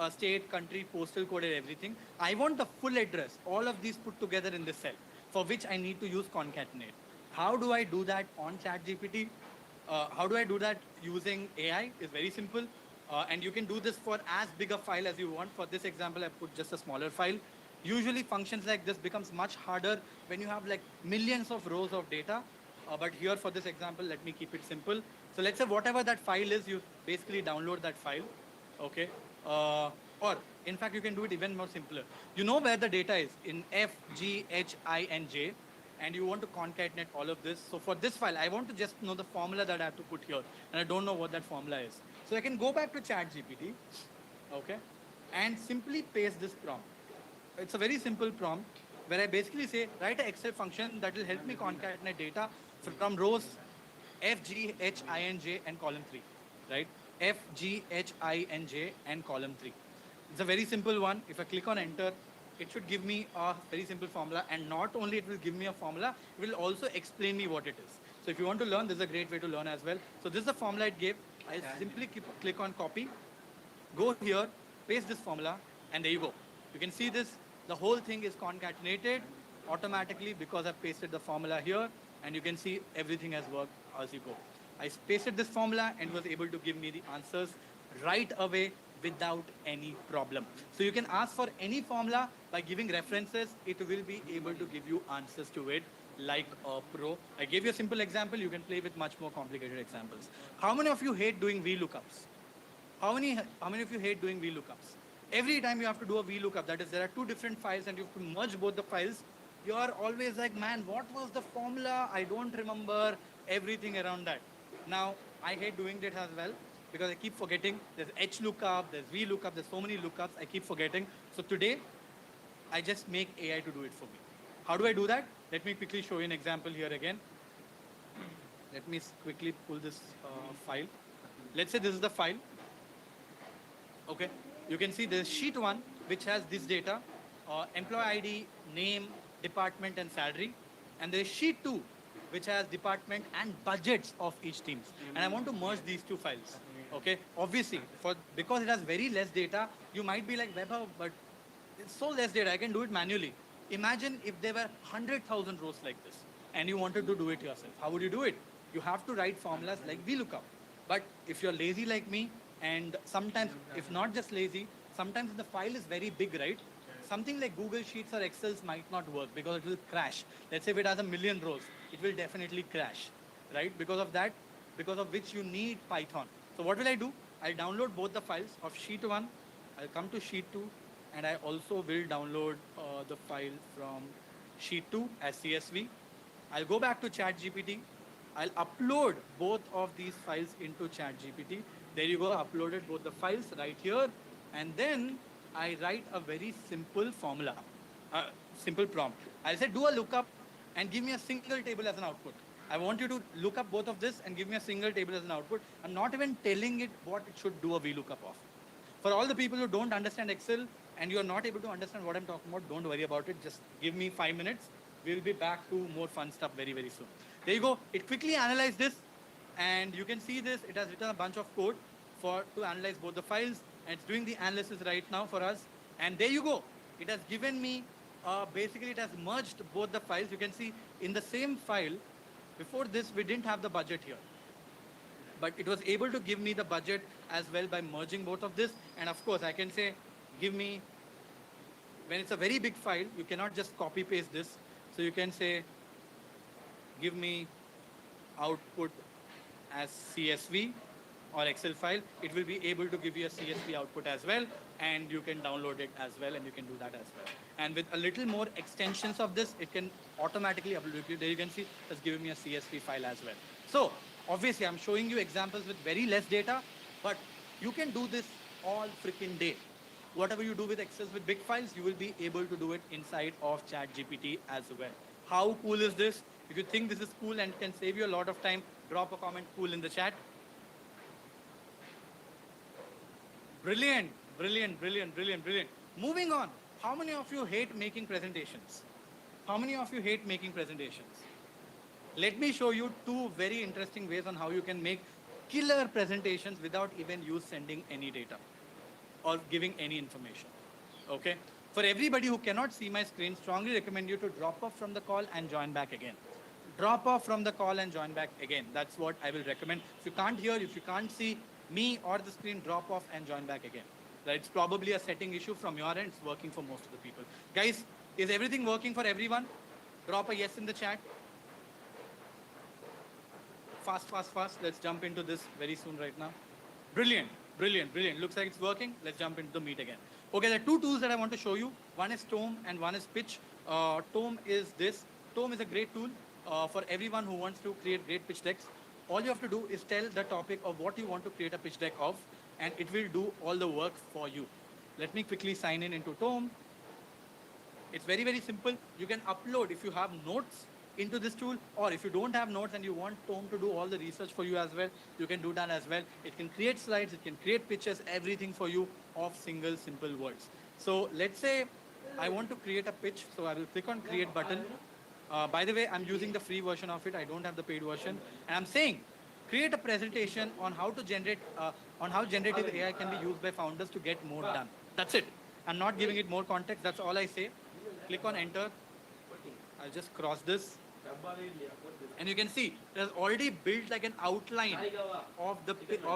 state, country, postal code, and everything. I want the full address, all of these put together in this cell, for which I need to use concatenate. How do I do that on ChatGPT? How do I do that using AI? Is very simple. And you can do this for as big a file as you want. For this example, I put just a smaller file. Usually functions like this becomes much harder when you have like millions of rows of data. But here for this example, let me keep it simple. So let's say whatever that file is, you basically download that file. Okay. Or in fact, you can do it even more simpler. You know where the data is in F, G, H, I, and J. And you want to concatenate all of this. So for this file, I want to just know the formula that I have to put here. And I don't know what that formula is. So I can go back to ChatGPT, okay, and simply paste this prompt. It's a very simple prompt where I basically say, write an Excel function that will help me concatenate data from rows F, G, H, I, and J and column 3, right? FGHINJ and column 3. It's a very simple one. If I click on enter, it should give me a very simple formula. And not only it will give me a formula, it will also explain me what it is. So if you want to learn, this is a great way to learn as well. So this is the formula it gave. I simply click on copy, go here, paste this formula, and there you go. You can see this. The whole thing is concatenated automatically because I pasted the formula here, and you can see everything has worked as you go. I pasted this formula and was able to give me the answers right away without any problem. So you can ask for any formula by giving references. It will be able to give you answers to it like a pro. I gave you a simple example. You can play with much more complicated examples. How many of you hate doing VLOOKUPs? How many of you hate doing VLOOKUPs? Every time you have to do a VLOOKUP, that is, there are two different files and you have to merge both the files, you are always like, man, what was the formula? I don't remember everything around that. Now, I hate doing that as well because I keep forgetting. There's HLOOKUP, there's VLOOKUP, there's so many lookups, I keep forgetting. So today, I just make AI to do it for me. How do I do that? Let me quickly show you an example here again. Let me quickly pull this file. Let's say this is the file. Okay, you can see there's sheet 1, which has this data, employee ID, name, department, and salary. And there's sheet 2, which has department and budgets of each team. And I want to merge these two files. Okay, obviously, because it has very less data, you might be like, Vaibhav, but it's so less data, I can do it manually. Imagine if there were 100,000 rows like this, and you wanted to do it yourself. How would you do it? You have to write formulas like VLOOKUP. But if you're lazy like me, and sometimes, if not just lazy, sometimes the file is very big, right? Something like Google Sheets or Excels might not work because it will crash. Let's say if it has a million rows, it will definitely crash, right? Because of that, because of which you need Python. So what will I do? I'll download both the files of sheet 1. I'll come to sheet 2, and I also will download the file from sheet 2 as CSV. I'll go back to ChatGPT. I'll upload both of these files into ChatGPT. There you go, uploaded both the files right here. And then I write a very simple formula, simple prompt. I'll say do a lookup and give me a single table as an output. I want you to look up both of this and give me a single table as an output. I'm not even telling it what it should do a VLOOKUP of. For all the people who don't understand Excel and you're not able to understand what I'm talking about, don't worry about it. Just give me 5 minutes. We'll be back to more fun stuff very, very soon. There you go. It quickly analyzed this. And you can see this. It has written a bunch of code to analyze both the files. And it's doing the analysis right now for us. And there you go. It has given me, basically it has merged both the files. You can see in the same file, before this, we didn't have the budget here. But it was able to give me the budget as well by merging both of this. And of course, I can say, give me, when it's a very big file, you cannot just copy paste this. So you can say, give me output as CSV or Excel file. It will be able to give you a CSV output as well. And you can download it as well, and you can do that as well. And with a little more extensions of this, it can automatically upload it. There you can see it's giving me a CSV file as well. So obviously, I'm showing you examples with very less data, but you can do this all freaking day. Whatever you do with Excel with big files, you will be able to do it inside of ChatGPT as well. How cool is this? If you think this is cool and can save you a lot of time, drop a comment cool in the chat. Brilliant, brilliant, brilliant, brilliant, brilliant. Moving on. How many of you hate making presentations? How many of you hate making presentations? Let me show you two very interesting ways on how you can make killer presentations without even you sending any data or giving any information. Okay? For everybody who cannot see my screen, strongly recommend you to drop off from the call and join back again. Drop off from the call and join back again. That's what I will recommend. If you can't hear, if you can't see me or the screen, drop off and join back again. Right? It's probably a setting issue from your end. It's working for most of the people. Guys, is everything working for everyone? Drop a yes in the chat. Fast, fast, fast. Let's jump into this very soon right now. Brilliant, brilliant, brilliant. Looks like it's working. Let's jump into the meet again. Okay, there are two tools that I want to show you. One is Tome and one is Pitch. Tome is this. Tome is a great tool for everyone who wants to create great pitch decks. All you have to do is tell the topic of what you want to create a pitch deck of, and it will do all the work for you. Let me quickly sign in into Tome. It's very, very simple. You can upload, if you have notes, into this tool. Or if you don't have notes and you want Tom to do all the research for you as well, you can do that as well. It can create slides, it can create pictures, everything for you of single simple words. So let's say I want to create a pitch, so I will click on create button. By the way, I'm using the free version of it. I don't have the paid version. And I'm saying, create a presentation on how to generate, on how generative AI can be used by founders to get more done. That's it. I'm not giving it more context. That's all I say. Click on enter. I'll just cross this. And you can see it has already built like an outline of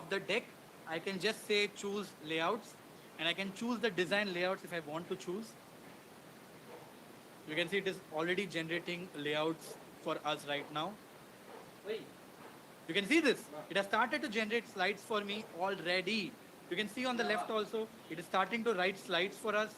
the deck. I can just say choose layouts, and I can choose the design layouts if I want to choose. You can see it is already generating layouts for us right now. You can see this. It has started to generate slides for me already. You can see on the left also, it is starting to write slides for us.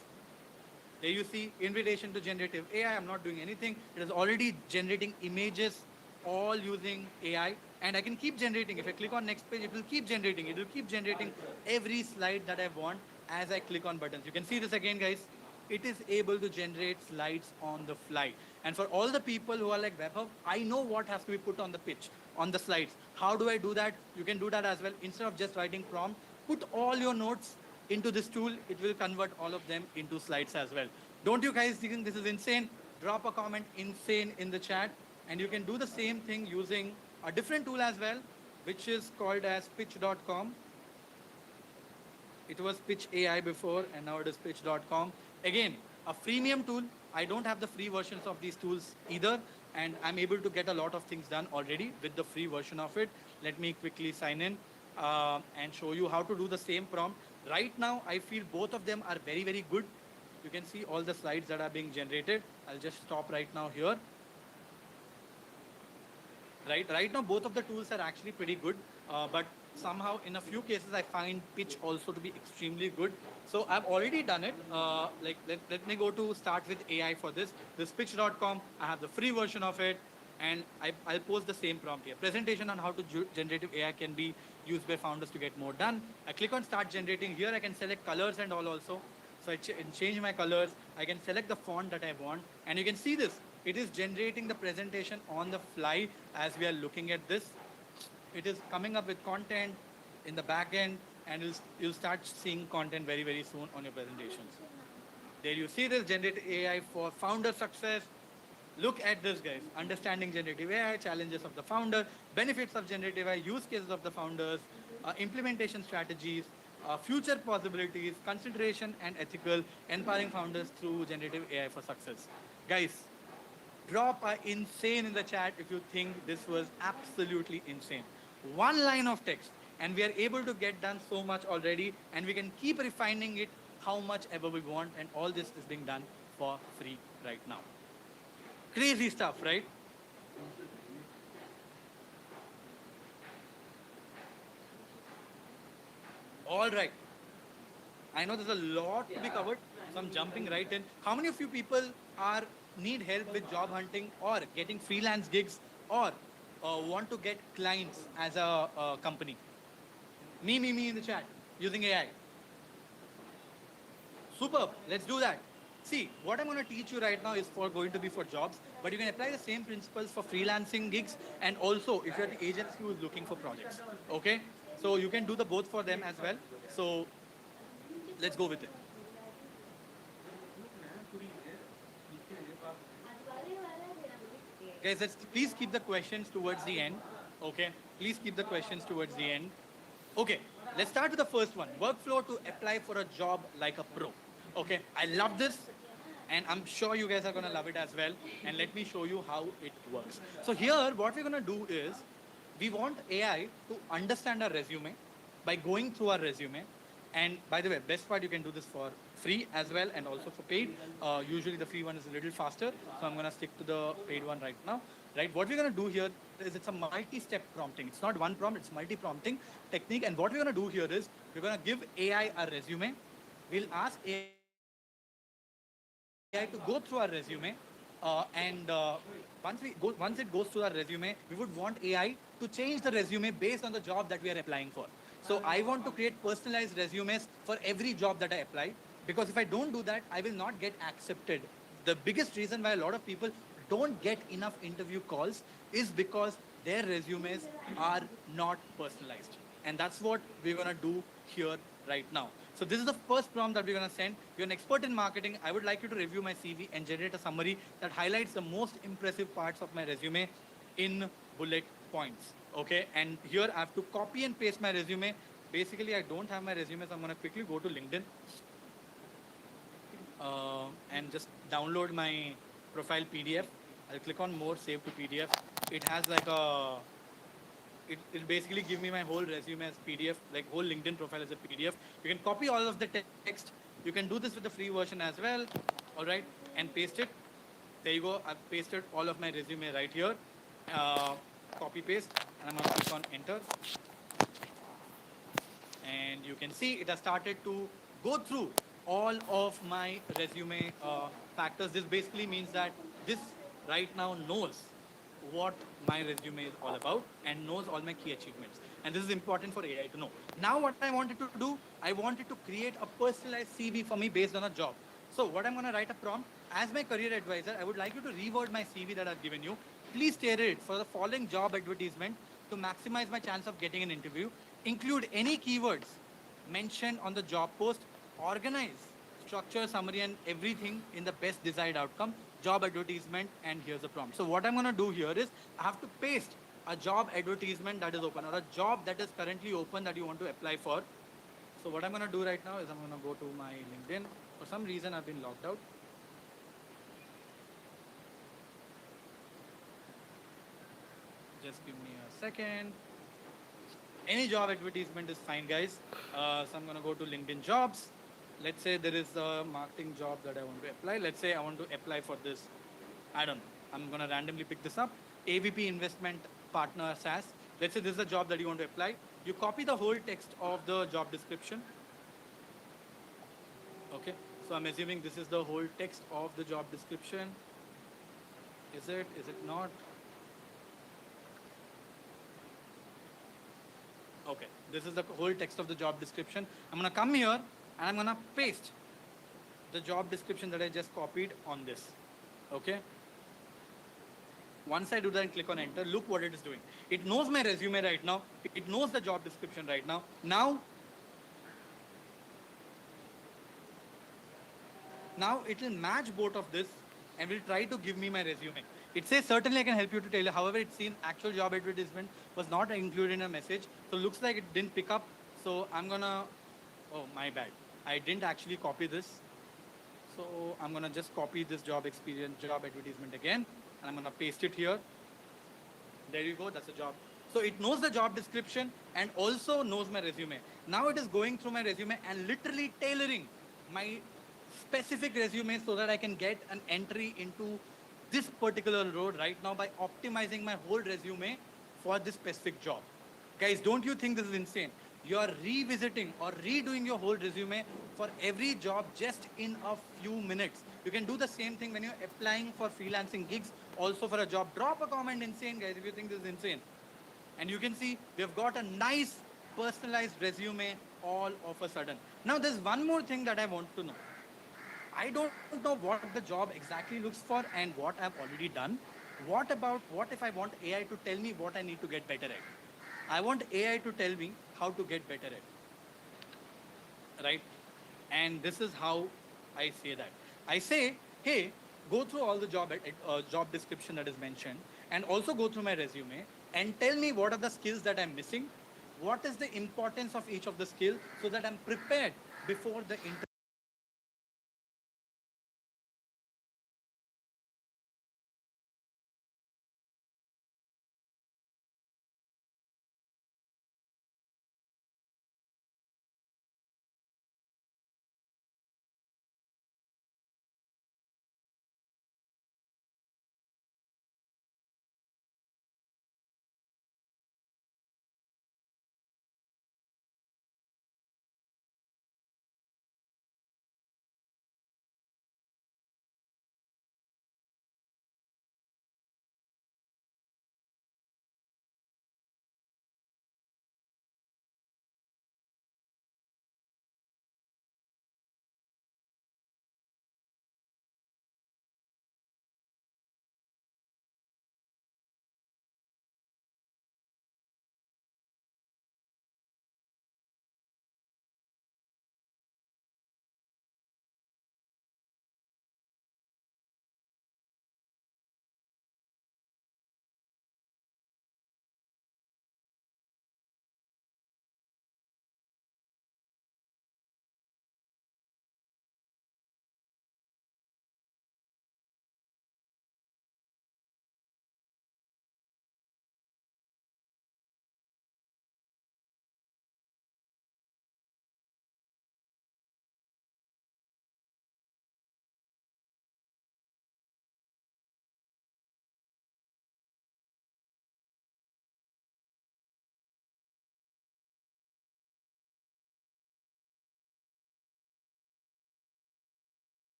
There you see invitation to generative AI. I'm not doing anything. It is already generating images, all using AI. And I can keep generating. If I click on next page, it will keep generating. It will keep generating every slide that I want as I click on buttons. You can see this again, guys. It is able to generate slides on the fly. And for all the people who are like, Webhub, I know what has to be put on the pitch, on the slides. How do I do that? You can do that as well. Instead of just writing prompt, put all your notes into this tool. It will convert all of them into slides as well. Don't you guys think this is insane? Drop a comment insane in the chat. And you can do the same thing using a different tool as well, which is called as pitch.com. It was Pitch AI before, and now it is pitch.com. Again, a freemium tool. I don't have the free versions of these tools either, and I'm able to get a lot of things done already with the free version of it. Let me quickly sign in and show you how to do the same prompt. Right now, I feel both of them are very, very good. You can see all the slides that are being generated. I'll just stop right now here. Right now, both of the tools are actually pretty good, but somehow in a few cases, I find Pitch also to be extremely good. So I've already done it. Let me go to start with AI for this. This pitch.com, I have the free version of it, and I'll post the same prompt here. Presentation on how to generative AI can be used by founders to get more done. I click on start generating. Here I can select colors and all also. So I change my colors. I can select the font that I want, and you can see this. It is generating the presentation on the fly as we are looking at this. It is coming up with content in the back end, and you'll start seeing content very, very soon on your presentations. There you see this generative AI for founder success. Look at this, guys. Understanding generative AI, challenges of the founder, benefits of generative AI, use cases of the founders, implementation strategies, future possibilities, consideration and ethical, empowering founders through generative AI for success. Guys, drop a insane in the chat if you think this was absolutely insane. One line of text, and we are able to get done so much already, and we can keep refining it how much ever we want, and all this is being done for free right now. Crazy stuff, right? All right. I know there's a lot to be covered, so I'm jumping right in. How many of you people are need help with job hunting or getting freelance gigs or want to get clients as a company? Me in the chat using AI. Superb. Let's do that. See, what I'm going to teach you right now is going to be for jobs, but you can apply the same principles for freelancing gigs and also if you're the agency who is looking for projects. Okay? So you can do the both for them as well. So let's go with it. Guys, please keep the questions towards the end. Okay? Please keep the questions towards the end. Okay, let's start with the first one. Workflow to apply for a job like a pro. Okay, I love this, and I'm sure you guys are going to love it as well. And let me show you how it works. So here, what we're going to do is, we want AI to understand our resume by going through our resume. And by the way, best part, you can do this for free as well and also for paid. Usually the free one is a little faster, so I'm going to stick to the paid one right now. Right, what we're going to do here is it's a multi-step prompting. It's not one prompt, it's multi-prompting technique. And what we're going to do here is we're going to give AI a resume. We'll ask AI to go through our resume. Once it goes through our resume, we would want AI to change the resume based on the job that we are applying for. So I want to create personalized resumes for every job that I apply, because if I don't do that, I will not get accepted. The biggest reason why a lot of people don't get enough interview calls is because their resumes are not personalized. And that's what we're going to do here right now. So this is the first prompt that we're going to send. You're an expert in marketing. I would like you to review my CV and generate a summary that highlights the most impressive parts of my resume in bullet points. Okay. And here I have to copy and paste my resume. Basically, I don't have my resume, so I'm going to quickly go to LinkedIn and just download my profile PDF. I'll click on more, save to PDF. It has like a, it'll basically give me my whole resume as PDF, like whole LinkedIn profile as a PDF. You can copy all of the text. You can do this with the free version as well. All right, and paste it. There you go. I've pasted all of my resume right here. Uh, Copy paste, and I'm gonna click on enter. And you can see it has started to go through all of my resume factors. This basically means that this right now knows what my resume is all about and knows all my key achievements. And this is important for AI to know. Now, what I wanted to do, I wanted to create a personalized CV for me based on a job. So, what I'm going to write a prompt as my career advisor, I would like you to reword my CV that I've given you. Please tailor it for the following job advertisement to maximize my chance of getting an interview. Include any keywords mentioned on the job post, organize, structure, summary, and everything in the best desired outcome, job advertisement, and here's the prompt. So what I'm going to do here is I have to paste a job advertisement that is open or a job that is currently open that you want to apply for. So what I'm going to do right now is I'm going to go to my LinkedIn. For some reason, I've been logged out. Just give me a second. Any job advertisement is fine, guys. So I'm going to go to LinkedIn jobs. Let's say there is a marketing job that I want to apply. Let's say I want to apply for this. I don't know. I'm going to randomly pick this up. AVP Investment Partner SaaS. Let's say this is a job that you want to apply. You copy the whole text of the job description. Okay. So I'm assuming this is the whole text of the job description. Is it? Is it not? Okay, this is the whole text of the job description. I'm going to come here and I'm going to paste the job description that I just copied on this. Okay. Once I do that and click on enter, look what it is doing. It knows my resume right now. It knows the job description right now. Now it will match both of this and will try to give me my resume. It says certainly I can help you to tailor. However, it seems actual job advertisement was not included in a message. So looks like it didn't pick up. So I'm gonna, oh my bad. I didn't actually copy this. So I'm gonna just copy this job experience, job advertisement again, and I'm gonna paste it here. There you go, that's a job. So it knows the job description and also knows my resume. Now it is going through my resume and literally tailoring my specific resume so that I can get an entry into this particular role right now by optimizing my whole resume for this specific job. Guys, don't you think this is insane? You are revisiting or redoing your whole resume for every job just in a few minutes. You can do the same thing when you're applying for freelancing gigs, also for a job. Drop a comment insane, guys, if you think this is insane. And you can see we've got a nice personalized resume all of a sudden. Now, there's one more thing that I want to know. I don't know what the job exactly looks for and what I've already done. What if I want AI to tell me what I need to get better at? I want AI to tell me how to get better at, right? And this is how I say that. I say, hey, go through all the job description that is mentioned, and also go through my resume and tell me what are the skills that I'm missing, what is the importance of each of the skills, so that I'm prepared before the interview.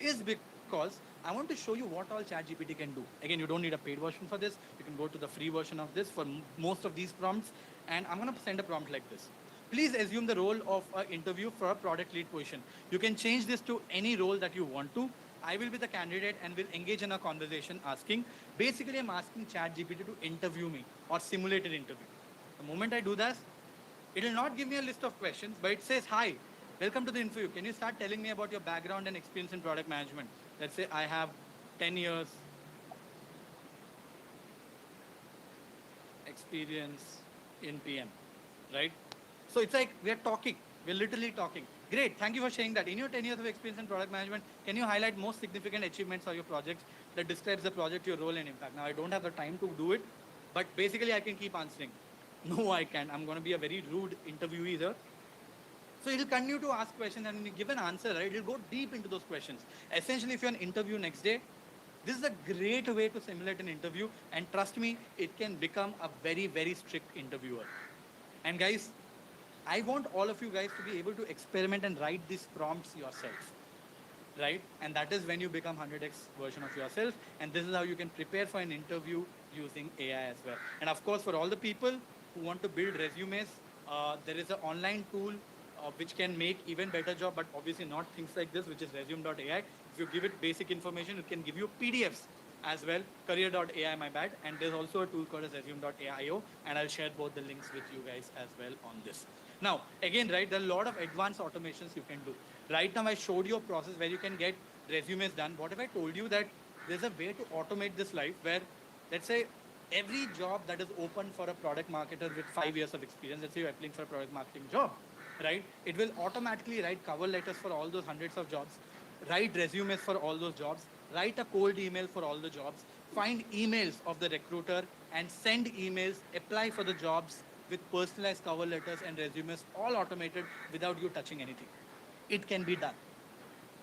is because I want to show you what all ChatGPT can do. Again, you don't need a paid version for this. You can go to the free version of this for most of these prompts. And I'm going to send a prompt like this. Please assume the role of an interview for a product lead position. You can change this to any role that you want to. I will be the candidate and will engage in a conversation asking. Basically, I'm asking ChatGPT to interview me or simulated interview. The moment I do that, it will not give me a list of questions, but it says, hi, welcome to the interview. Can you start telling me about your background and experience in product management? Let's say I have 10 years experience in PM, right? So it's like we're talking, we're literally talking. Great, thank you for sharing that. In your 10 years of experience in product management, can you highlight most significant achievements of your projects that describes the project, your role and impact? Now, I don't have the time to do it, but basically I can keep answering. No, I can't. I'm going to be a very rude interviewee here. So it'll continue to ask questions, and when you give an answer, right, it'll go deep into those questions. Essentially, if you're an interview next day, this is a great way to simulate an interview, and trust me, it can become a very, very strict interviewer. And guys, I want all of you guys to be able to experiment and write these prompts yourself, right? And that is when you become 100x version of yourself. And this is how you can prepare for an interview using AI as well. And of course, for all the people who want to build resumes, there is an online tool which can make even better job, but obviously not things like this, which is resume.ai. If you give it basic information, it can give you PDFs as well, career.ai, my bad. And there's also a tool called as resume.aio, and I'll share both the links with you guys as well on this. Now, again, right, there are a lot of advanced automations you can do. Right now, I showed you a process where you can get resumes done. What if I told you that there's a way to automate this life where, let's say, every job that is open for a product marketer with 5 years of experience, let's say you're applying for a product marketing job, right? It will automatically write cover letters for all those hundreds of jobs, write resumes for all those jobs, write a cold email for all the jobs, find emails of the recruiter and send emails, apply for the jobs with personalized cover letters and resumes, all automated without you touching anything. It can be done.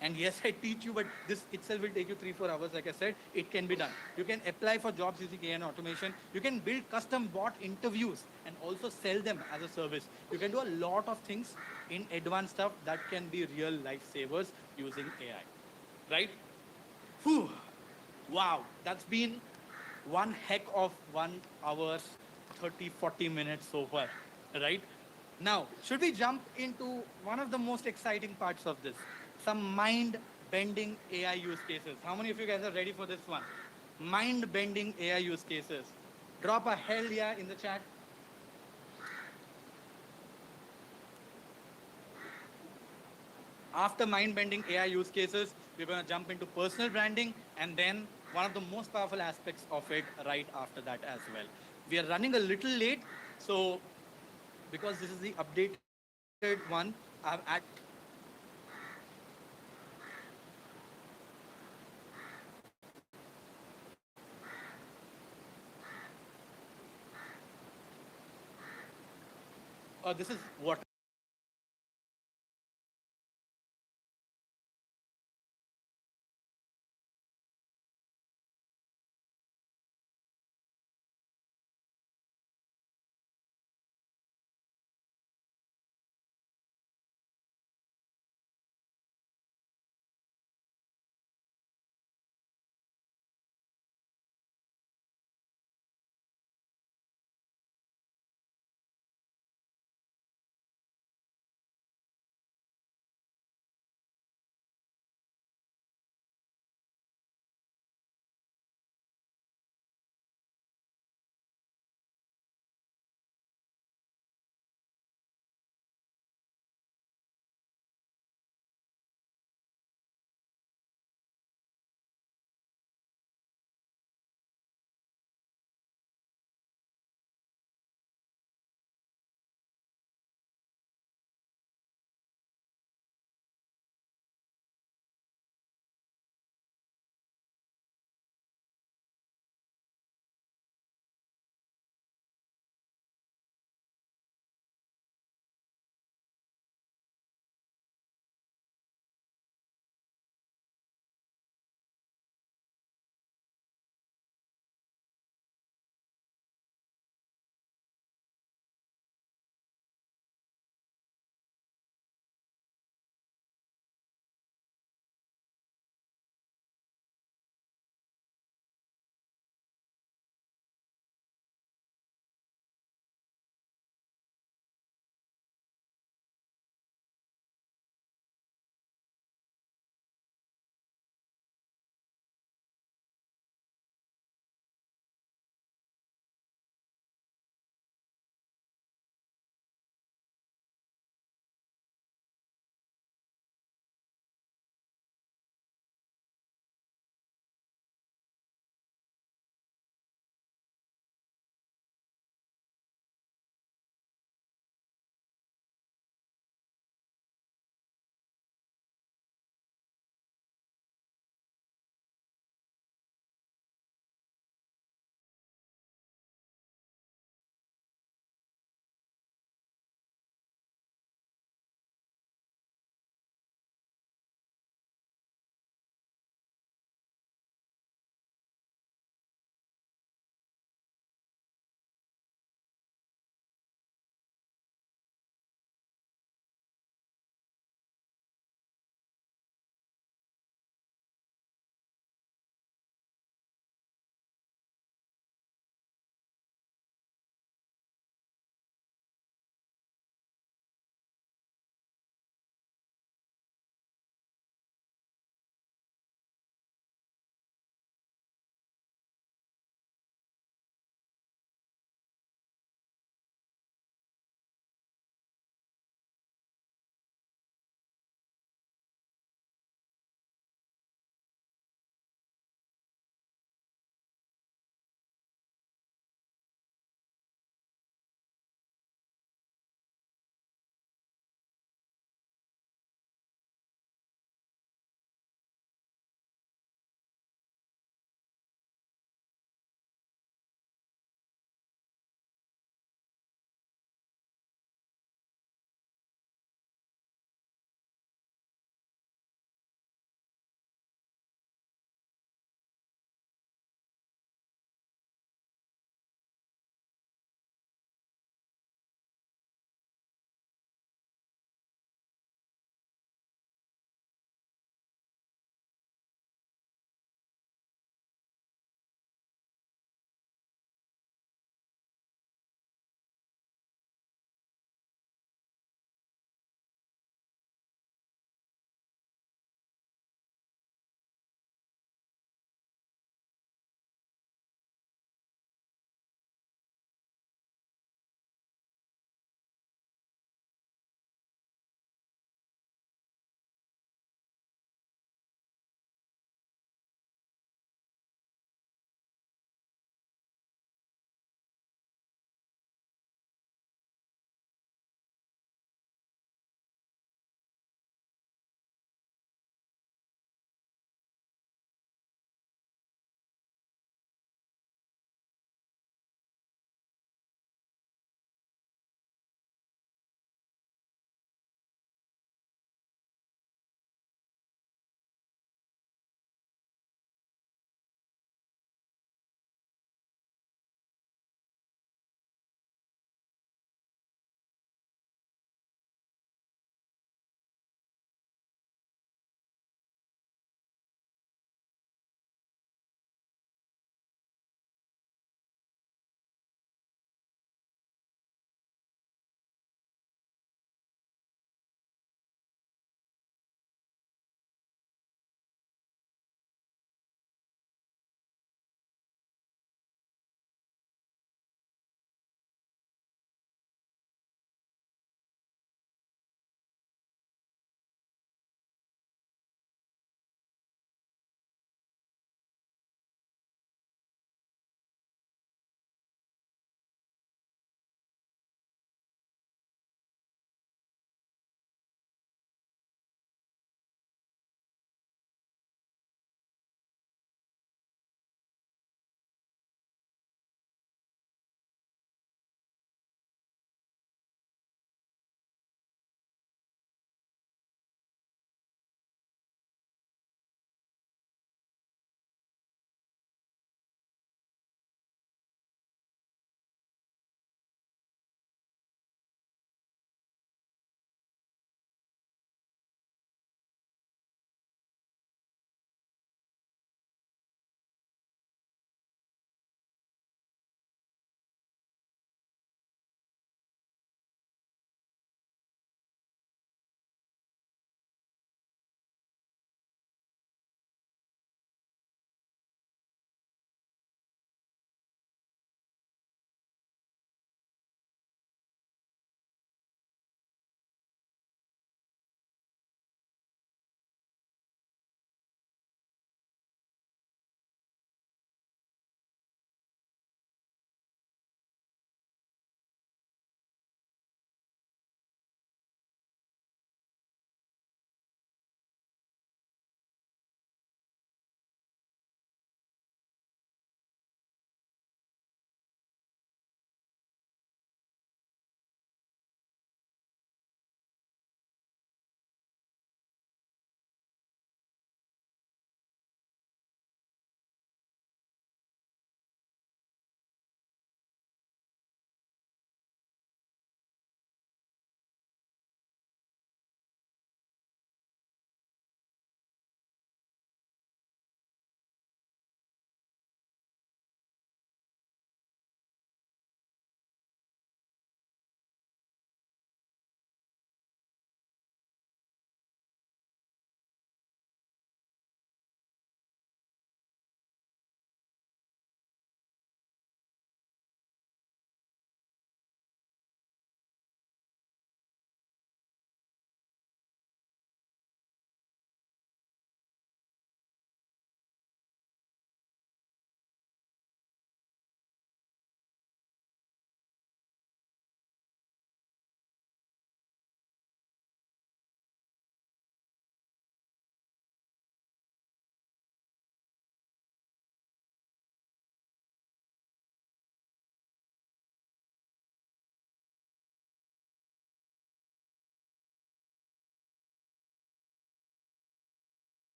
And yes, I teach you, but this itself will take you 3-4 hours. Like I said, it can be done. You can apply for jobs using AI and automation. You can build custom bot interviews and also sell them as a service. You can do a lot of things in advanced stuff that can be real lifesavers using AI. Right? Whew. Wow, that's been one heck of 1 hour, 30, 40 minutes so far, right? Now, should we jump into one of the most exciting parts of this? Some mind bending AI use cases. How many of you guys are ready for this one? Mind bending AI use cases. Drop a hell yeah in the chat. After mind-bending AI use cases, we're going to jump into personal branding and then one of the most powerful aspects of it right after that as well. We are running a little late, so because this is the updated one, I've this is what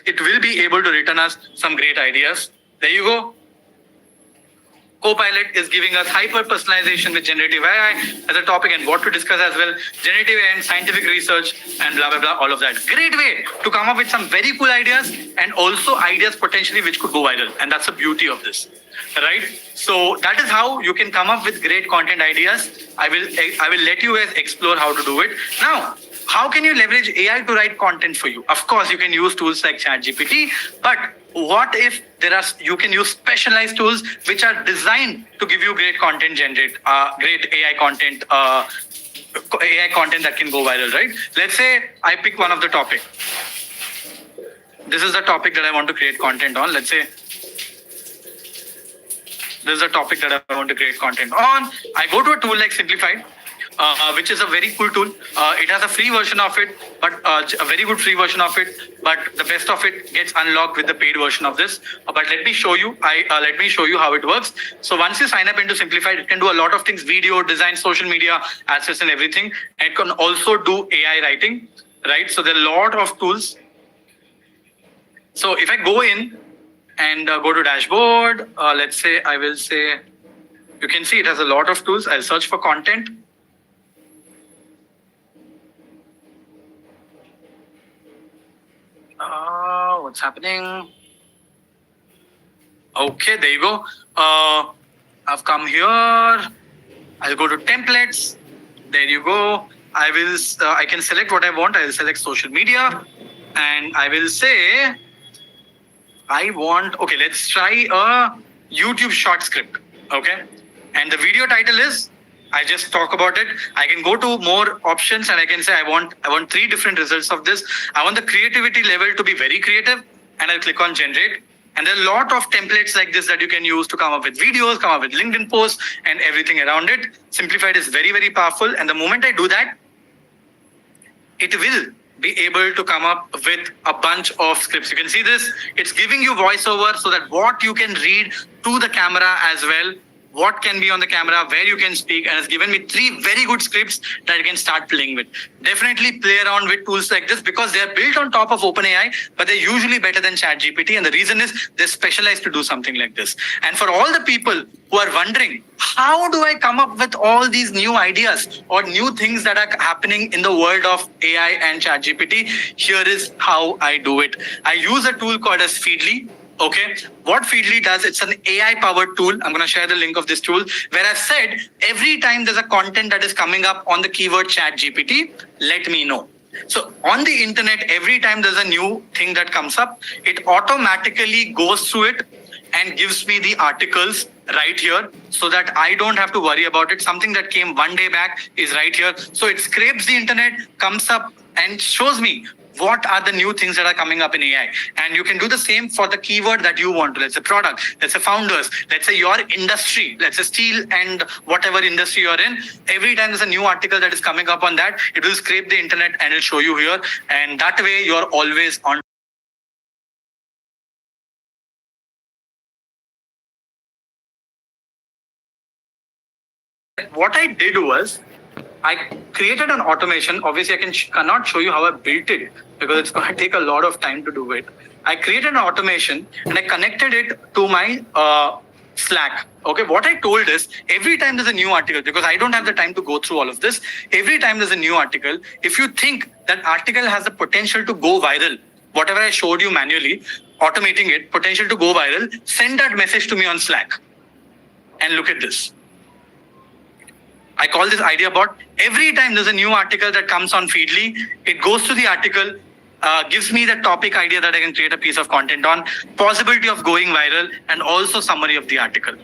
it will be able to return us some great ideas. There you go. Copilot is giving us hyper personalization with generative AI as a topic and what to discuss as well. Generative AI and scientific research and blah, blah, blah, all of that. Great way to come up with some very cool ideas and also ideas potentially which could go viral. And that's the beauty of this, right? So that is how you can come up with great content ideas. I will let you guys explore how to do it. Now, how can you leverage AI to write content for you? Of course, you can use tools like ChatGPT, but what if you can use specialized tools which are designed to give you great content great AI content that can go viral, right? Let's say I pick one of the topic. This is the topic that I want to create content on. Let's say this is a topic that I want to create content on. I go to a tool like Simplified, which is a very cool tool. It has a free version of it, but a very good free version of it. But the best of it gets unlocked with the paid version of this. But let me show you. Let me show you how it works. So once you sign up into Simplified, it can do a lot of things: video, design, social media, assets, and everything. And it can also do AI writing, right? So there are a lot of tools. So if I go in and go to dashboard, let's say I will say, you can see it has a lot of tools. I'll search for content. What's happening? Okay, there you go. I've come here. I'll go to templates. There you go. I can select what I want. I'll select social media and I will say, okay, let's try a YouTube short script. Okay. And the video title is, I just talk about it. I can go to more options and I can say, I want 3 different results of this. I want the creativity level to be very creative and I'll click on generate. And there are a lot of templates like this that you can use to come up with videos, come up with LinkedIn posts and everything around it. Simplified is very, very powerful. And the moment I do that, it will be able to come up with a bunch of scripts. You can see this. It's giving you voiceover so that what you can read to the camera as well, what can be on the camera, where you can speak, and it's given me 3 very good scripts that you can start playing with. Definitely play around with tools like this because they're built on top of OpenAI, but they're usually better than ChatGPT. And the reason is they're specialized to do something like this. And for all the people who are wondering, how do I come up with all these new ideas or new things that are happening in the world of AI and ChatGPT? Here is how I do it. I use a tool called as Feedly. Okay, what Feedly does, it's an AI-powered tool. I'm going to share the link of this tool where I've said every time there's a content that is coming up on the keyword ChatGPT, let me know. So on the internet, every time there's a new thing that comes up, it automatically goes through it and gives me the articles right here so that I don't have to worry about it. Something that came one day back is right here. So it scrapes the internet, comes up and shows me what are the new things that are coming up in AI. And you can do the same for the keyword that you want to. Let's say product, let's say founders, let's say your industry, let's say steel and whatever industry you're in. Every time there's a new article that is coming up on that, it will scrape the internet and it'll show you here. And that way you're always on. What I did was, I created an automation. Obviously, I cannot show you how I built it because it's going to take a lot of time to do it. I created an automation and I connected it to my Slack. Okay, what I told is every time there's a new article, because I don't have the time to go through all of this, every time there's a new article, if you think that article has the potential to go viral, whatever I showed you manually, automating it, potential to go viral, send that message to me on Slack. And look at this. I call this idea bot. Every time there's a new article that comes on Feedly, it goes to the article, gives me the topic idea that I can create a piece of content on, possibility of going viral, and also summary of the article.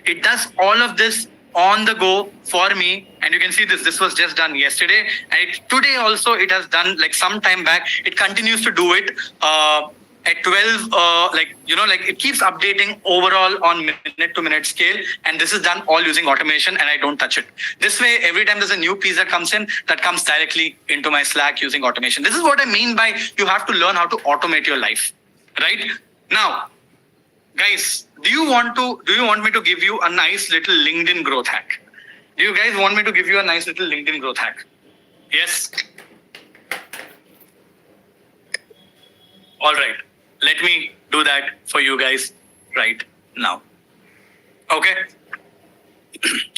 It does all of this on the go for me. And you can see this was just done yesterday. And today also it has done like some time back. It continues to do it. At 12, it keeps updating overall on minute to minute scale. And this is done all using automation and I don't touch it. This way, every time there's a new piece that comes in, that comes directly into my Slack using automation. This is what I mean by you have to learn how to automate your life, right? Now, guys, do you want me to give you a nice little LinkedIn growth hack? Do you guys want me to give you a nice little LinkedIn growth hack? Yes. All right, let me do that for you guys right now. Okay.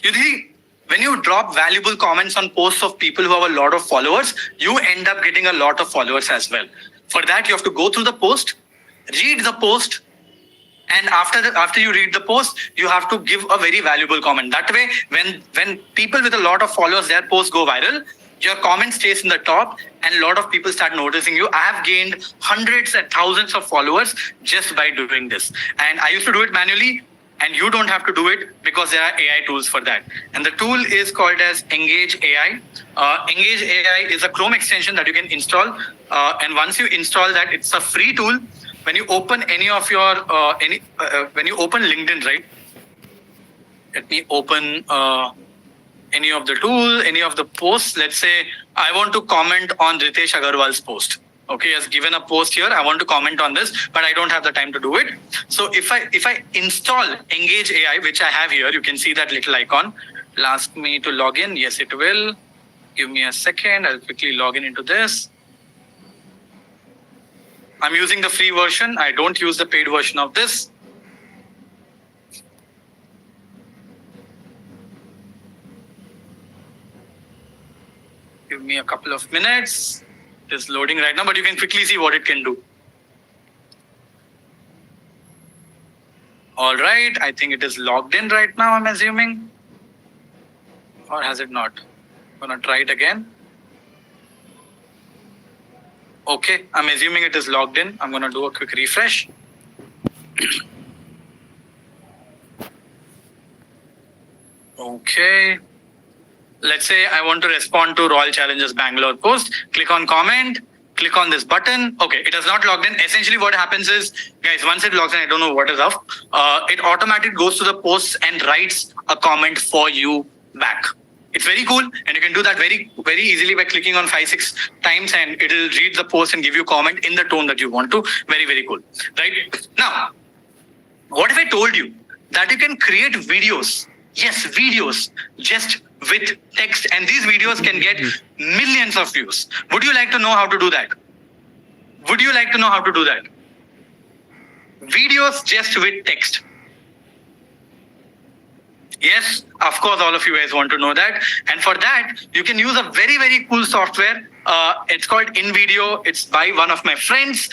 You see, when you drop valuable comments on posts of people who have a lot of followers, you end up getting a lot of followers as well. For that, you have to go through the post, read the post, and after you read the post, you have to give a very valuable comment. That way, when people with a lot of followers, their posts go viral, your comment stays in the top and a lot of people start noticing you. I have gained hundreds and thousands of followers just by doing this. And I used to do it manually, and you don't have to do it because there are AI tools for that. And the tool is called as Engage AI. Engage AI is a Chrome extension that you can install. And once you install that, it's a free tool. When you open any of your, when you open LinkedIn, right? Let me open any of the tool, any of the posts. Let's say I want to comment on Ritesh Agarwal's post. Okay, has given a post here. I want to comment on this, but I don't have the time to do it. So if I install Engage AI, which I have here, you can see that little icon. It'll ask me to log in. Yes, it will. Give me a second. I'll quickly log in into this. I'm using the free version. I don't use the paid version of this. Give me a couple of minutes. It's loading right now, but you can quickly see what it can do. All right, I think it is logged in right now, I'm assuming. Or has it not? I'm gonna try it again. Okay, I'm assuming it is logged in. I'm gonna do a quick refresh. Okay. Let's say I want to respond to Royal Challengers Bangalore post. Click on comment, click on this button. Okay, it has not logged in. Essentially what happens is, guys, once it logs in, I don't know what is up. It automatically goes to the posts and writes a comment for you back. It's very cool, and you can do that very, very easily by clicking on 5-6 times, and it'll read the post and give you a comment in the tone that you want to. Very, very cool. Right? Now, what if I told you that you can create videos? Yes, videos just with text, and these videos can get millions of views. Would you like to know how to do that? Would you like to know how to do that? Videos just with text. Yes, of course, all of you guys want to know that. And for that, you can use a very, very cool software. It's called InVideo. It's by one of my friends.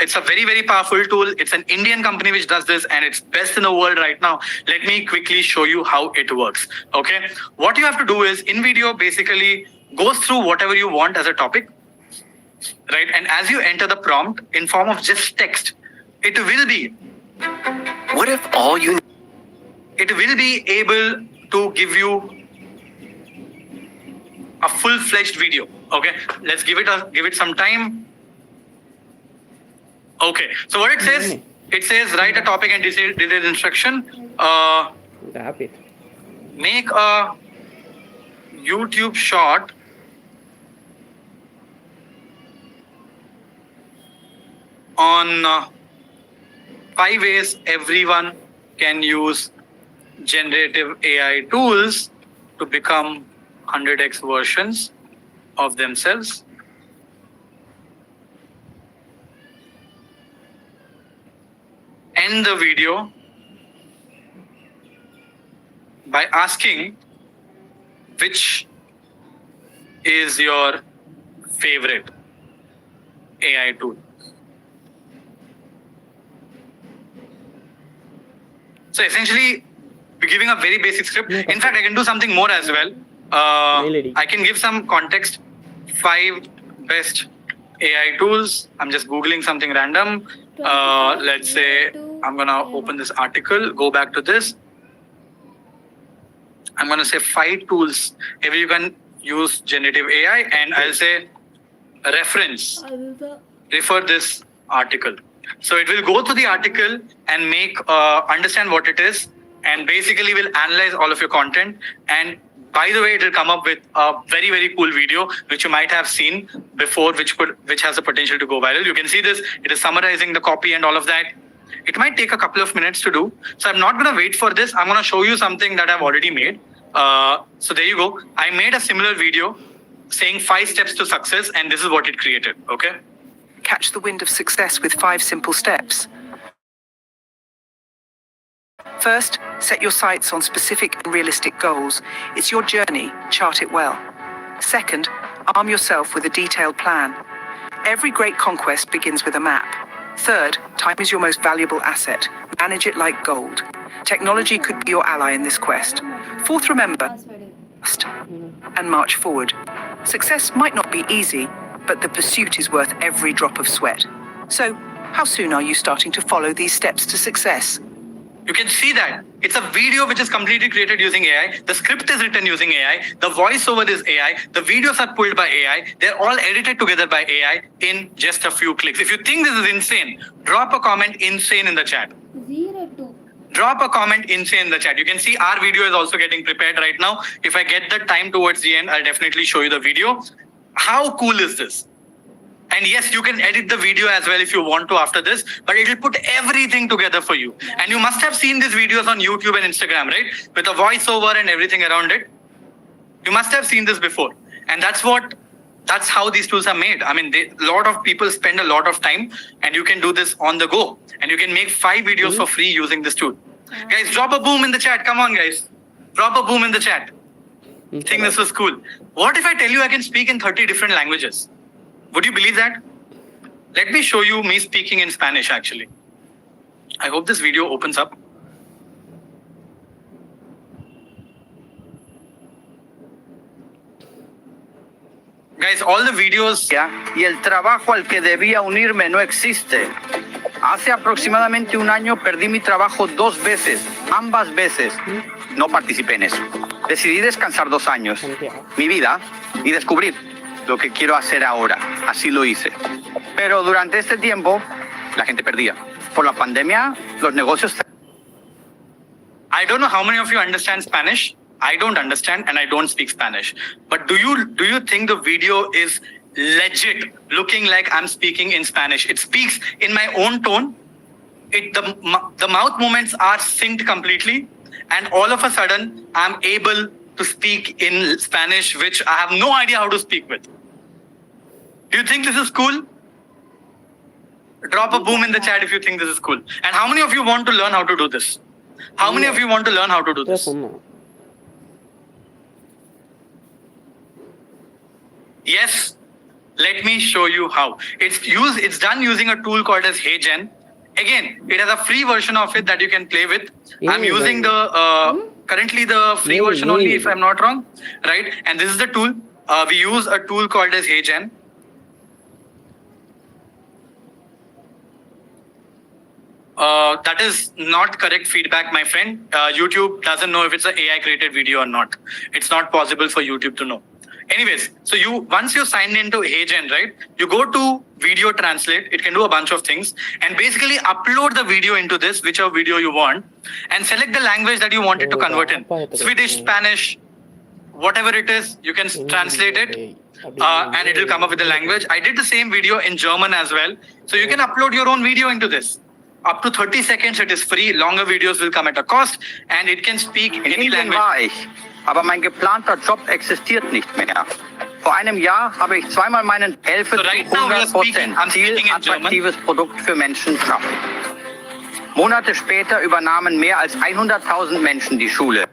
It's a very, very powerful tool. It's an Indian company which does this, and it's best in the world right now. Let me quickly show you how it works. Okay. What you have to do is InVideo basically goes through whatever you want as a topic, right? And as you enter the prompt in form of just text, it will be. What if all you... It will be able to give you a full-fledged video. Okay, let's give it some time. Okay, so what it says write a topic and detailed instruction. Make a YouTube short on 5 ways everyone can use generative AI tools to become 100x versions of themselves. End the video by asking which is your favorite AI tool. So essentially, we're giving a very basic script. In fact, I can do something more as well. I can give some context. 5 best AI tools. I'm just Googling something random. Let's say I'm going to open this article, go back to this. I'm going to say 5 tools where you can use generative AI, and I'll say reference. Refer this article. So it will go to the article and make understand what it is, and basically will analyze all of your content. And by the way, it will come up with a very, very cool video, which you might have seen before, which has the potential to go viral. You can see this. It is summarizing the copy and all of that. It might take a couple of minutes to do. So I'm not going to wait for this. I'm going to show you something that I've already made. So there you go. I made a similar video saying 5 steps to success, and this is what it created. Okay. Catch the wind of success with 5 simple steps. First, set your sights on specific and realistic goals. It's your journey, chart it well. Second, arm yourself with a detailed plan. Every great conquest begins with a map. Third, time is your most valuable asset. Manage it like gold. Technology could be your ally in this quest. Fourth, remember, trust and march forward. Success might not be easy, but the pursuit is worth every drop of sweat. So, how soon are you starting to follow these steps to success? You can see that it's a video which is completely created using AI. The script is written using AI. The voiceover is AI. The videos are pulled by AI. They're all edited together by AI in just a few clicks. If you think this is insane, drop a comment insane in the chat. 02. Drop a comment insane in the chat. You can see our video is also getting prepared right now. If I get the time towards the end, I'll definitely show you the video. How cool is this? And yes, you can edit the video as well if you want to after this, but it will put everything together for you. And you must have seen these videos on YouTube and Instagram, right? With a voiceover and everything around it. You must have seen this before. And that's how these tools are made. I mean, a lot of people spend a lot of time, and you can do this on the go. And you can make 5 videos for free using this tool. Guys, drop a boom in the chat. Come on, guys. Drop a boom in the chat. Think this was cool. What if I tell you I can speak in 30 different languages? Would you believe that? Let me show you me speaking in Spanish, actually. I hope this video opens up. Guys, all the videos... Y el trabajo al que debía unirme no existe. Hace aproximadamente un año perdí mi trabajo 2 veces, ambas veces. No participé en eso. Decidí descansar 2 años, mi vida, y descubrir lo que quiero hacer ahora. Así lo hice. Pero durante este tiempo, la gente perdía. Por la pandemia, los negocios... I don't know how many of you understand Spanish. I don't understand and I don't speak Spanish. But do you think the video is legit, looking like I'm speaking in Spanish? It speaks in my own tone. The mouth movements are synced completely. And all of a sudden, I'm able to speak in Spanish, which I have no idea how to speak with. Do you think this is cool? Drop a boom in the chat if you think this is cool. And how many of you want to learn how to do this? How many of you want to learn how to do this? Yes, let me show you how. It's done using a tool called as HeyGen. Again, it has a free version of it that you can play with. I'm using currently the free version only, if I'm not wrong, right? And this is the tool. We use a tool called as HeyGen. That is not correct feedback, my friend. YouTube doesn't know if it's an AI created video or not. It's not possible for YouTube to know. Anyways, so once you're signed into HeyGen, right, you go to video translate. It can do a bunch of things and basically upload the video into this, whichever video you want, and select the language that you want it to convert in. Swedish, Spanish, whatever it is, you can translate it and it will come up with the language. I did the same video in German as well. So you can upload your own video into this. Up to 30 seconds, it is free. Longer videos will come at a cost and it can speak any language. war ich, aber mein geplanter Job existiert nicht mehr. Vor einem Jahr habe ich zweimal meinen Helfer So right now we are speaking, I'm speaking in German. attraktives Produkt für Menschen schaffen. Monate später übernahmen mehr als 100.000 Menschen die Schule.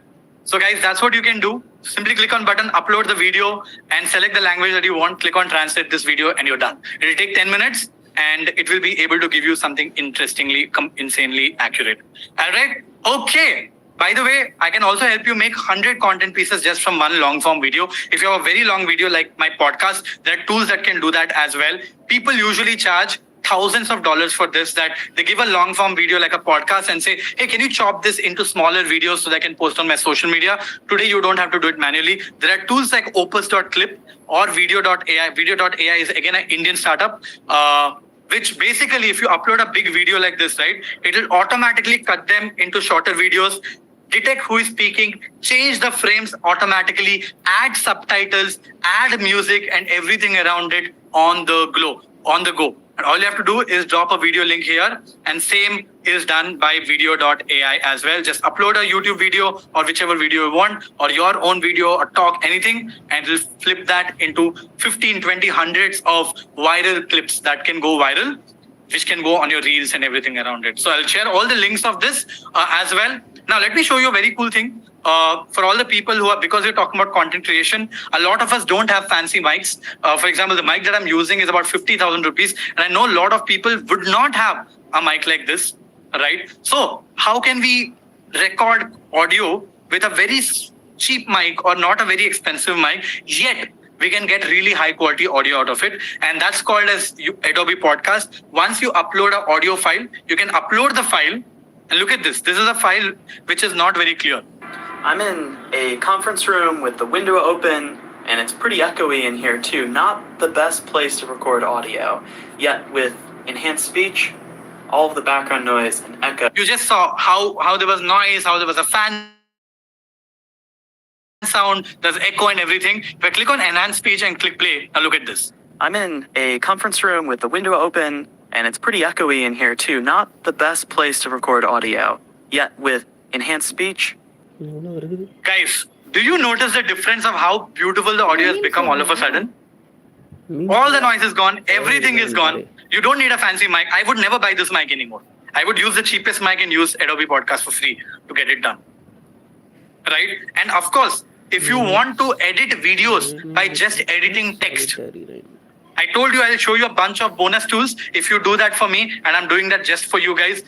So guys, that's what you can do. Simply click on button, upload the video and select the language that you want. Click on translate this video and you're done. It will take 10 minutes. And it will be able to give you something insanely accurate. All right. Okay. By the way, I can also help you make 100 content pieces just from one long form video. If you have a very long video like my podcast, there are tools that can do that as well. People usually charge thousands of dollars for this, that they give a long form video like a podcast and say, hey, can you chop this into smaller videos so that I can post on my social media? Today, you don't have to do it manually. There are tools like opus.clip or video.ai. Video.ai is again an Indian startup, which basically, if you upload a big video like this, right, it will automatically cut them into shorter videos, detect who is speaking, change the frames automatically, add subtitles, add music and everything around it on the go. And all you have to do is drop a video link here and same is done by video.ai as well. Just upload a YouTube video or whichever video you want, or your own video or talk, anything, and it'll flip that into 15, 20, hundreds of viral clips that can go viral, which can go on your reels and everything around it. So I'll share all the links of this as well. Now, let me show you a very cool thing. For all the people who are, because we're talking about content creation, a lot of us don't have fancy mics. For example, the mic that I'm using is about 50,000 rupees. And I know a lot of people would not have a mic like this, right? So how can we record audio with a very cheap mic or not a very expensive mic, yet we can get really high quality audio out of it? And that's called as Adobe Podcast. Once you upload an audio file, you can upload the file. And look at this. This is a file which is not very clear. I'm in a conference room with the window open, and it's pretty echoey in here too. Not the best place to record audio, yet with enhanced speech, all of the background noise and echo. You just saw how there was noise, how there was a fan sound, there's echo and everything. If I click on enhance speech and click play, now look at this. I'm in a conference room with the window open, and it's pretty echoey in here too. Not the best place to record audio, yet with enhanced speech. Guys, do you notice the difference of how beautiful the audio has become all of a sudden? All the noise is gone, everything is gone. You don't need a fancy mic. I would never buy this mic anymore. I would use the cheapest mic and use Adobe Podcast for free to get it done. Right? And of course, if you want to edit videos by just editing text, I told you I'll show you a bunch of bonus tools if you do that for me, and I'm doing that just for you guys.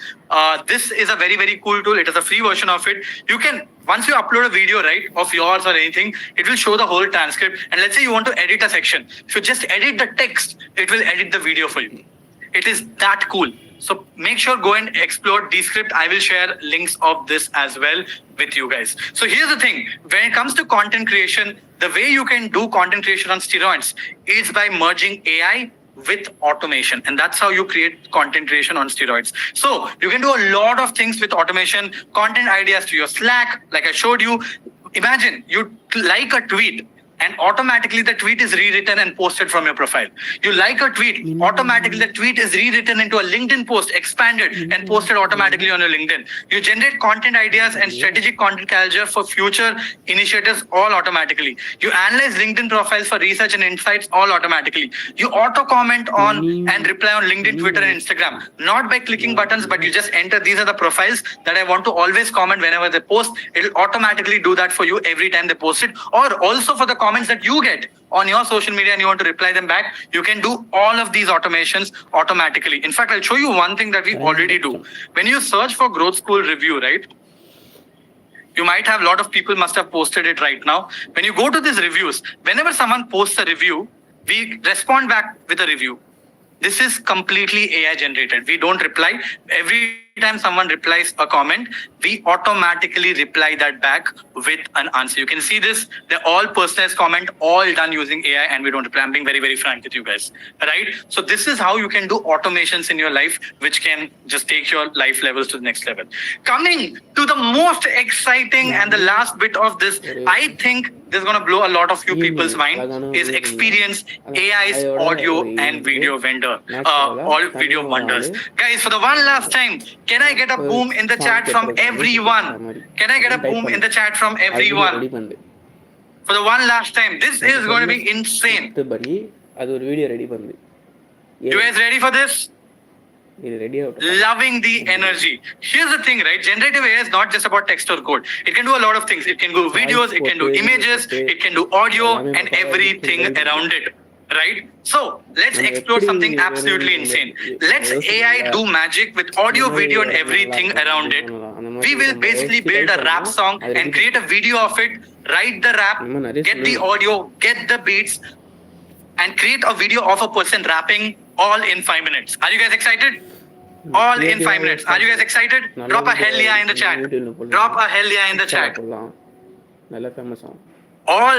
This is a very, very cool tool. It is a free version of it. You can, once you upload a video, right, of yours or anything, it will show the whole transcript. And let's say you want to edit a section. If you just edit the text, it will edit the video for you. It is that cool. So make sure go and explore Descript. I will share links of this as well with you guys. So here's the thing. When it comes to content creation, the way you can do content creation on steroids is by merging AI with automation. And that's how you create content creation on steroids. So you can do a lot of things with automation, content ideas to your Slack, like I showed you. Imagine you like a tweet, and automatically the tweet is rewritten and posted from your profile. You like a tweet, automatically the tweet is rewritten into a LinkedIn post, expanded and posted automatically on your LinkedIn. You generate content ideas and strategic content calendar for future initiatives all automatically. You analyze LinkedIn profiles for research and insights all automatically. You auto comment on and reply on LinkedIn, Twitter and Instagram, not by clicking buttons, but you just enter these are the profiles that I want to always comment whenever they post. It'll automatically do that for you every time they post it, or also for the comments that you get on your social media and you want to reply them back, you can do all of these automations automatically. In fact, I'll show you one thing that we already do. When you search for Growth School review, right? You might have a lot of people must have posted it right now. When you go to these reviews, whenever someone posts a review, we respond back with a review. This is completely AI generated. We don't reply. Every time someone replies a comment, we automatically reply that back with an answer. You can see this. They're all personalized comment, all done using AI, and we don't reply. I'm being very, very frank with you guys, right? So this is how you can do automations in your life, which can just take your life levels to the next level. Coming to the most exciting and the last bit of this, I think this is going to blow a lot of you people's mind, is Experience AI's audio and video vendor, all video wonders. Guys, for the one last time, can I get a boom in the chat from everyone? Can I get a boom in the chat from everyone? For the one last time, this is going to be insane. You guys ready for this? Loving the energy. Here's the thing, right? Generative AI is not just about text or code. It can do a lot of things. It can do videos, it can do images, it can do audio and everything around it. Right? So let's explore something absolutely insane. Let's AI do magic with audio, video and everything around it. We will basically build a rap song and create a video of it, write the rap, get the audio, get the beats, and create a video of a person rapping all in 5 minutes. Are you guys excited? All in 5 minutes. Are you guys excited? Drop a hell yeah in the chat. Drop a hell yeah in the chat. All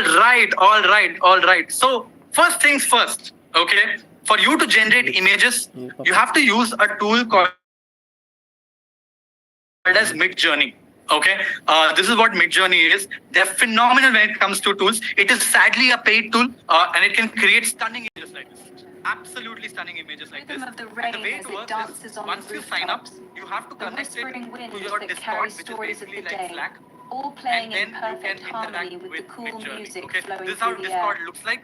right. So first things first, okay? For you to generate images, you have to use a tool called as Midjourney. Okay, this is what Midjourney is. They're phenomenal when it comes to tools. It is sadly a paid tool, and it can create stunning images like this. absolutely stunning images like this. Rhythm of the And rain the way as it it works dances is on once the you sign up, rooftops, you have to the connect it whispering wind to your that Discord, carries which is stories of basically the like day, Slack. all playing And then in you perfect can harmony interact with the cool Midjourney. music Okay, flowing this is how through the Discord air. looks like.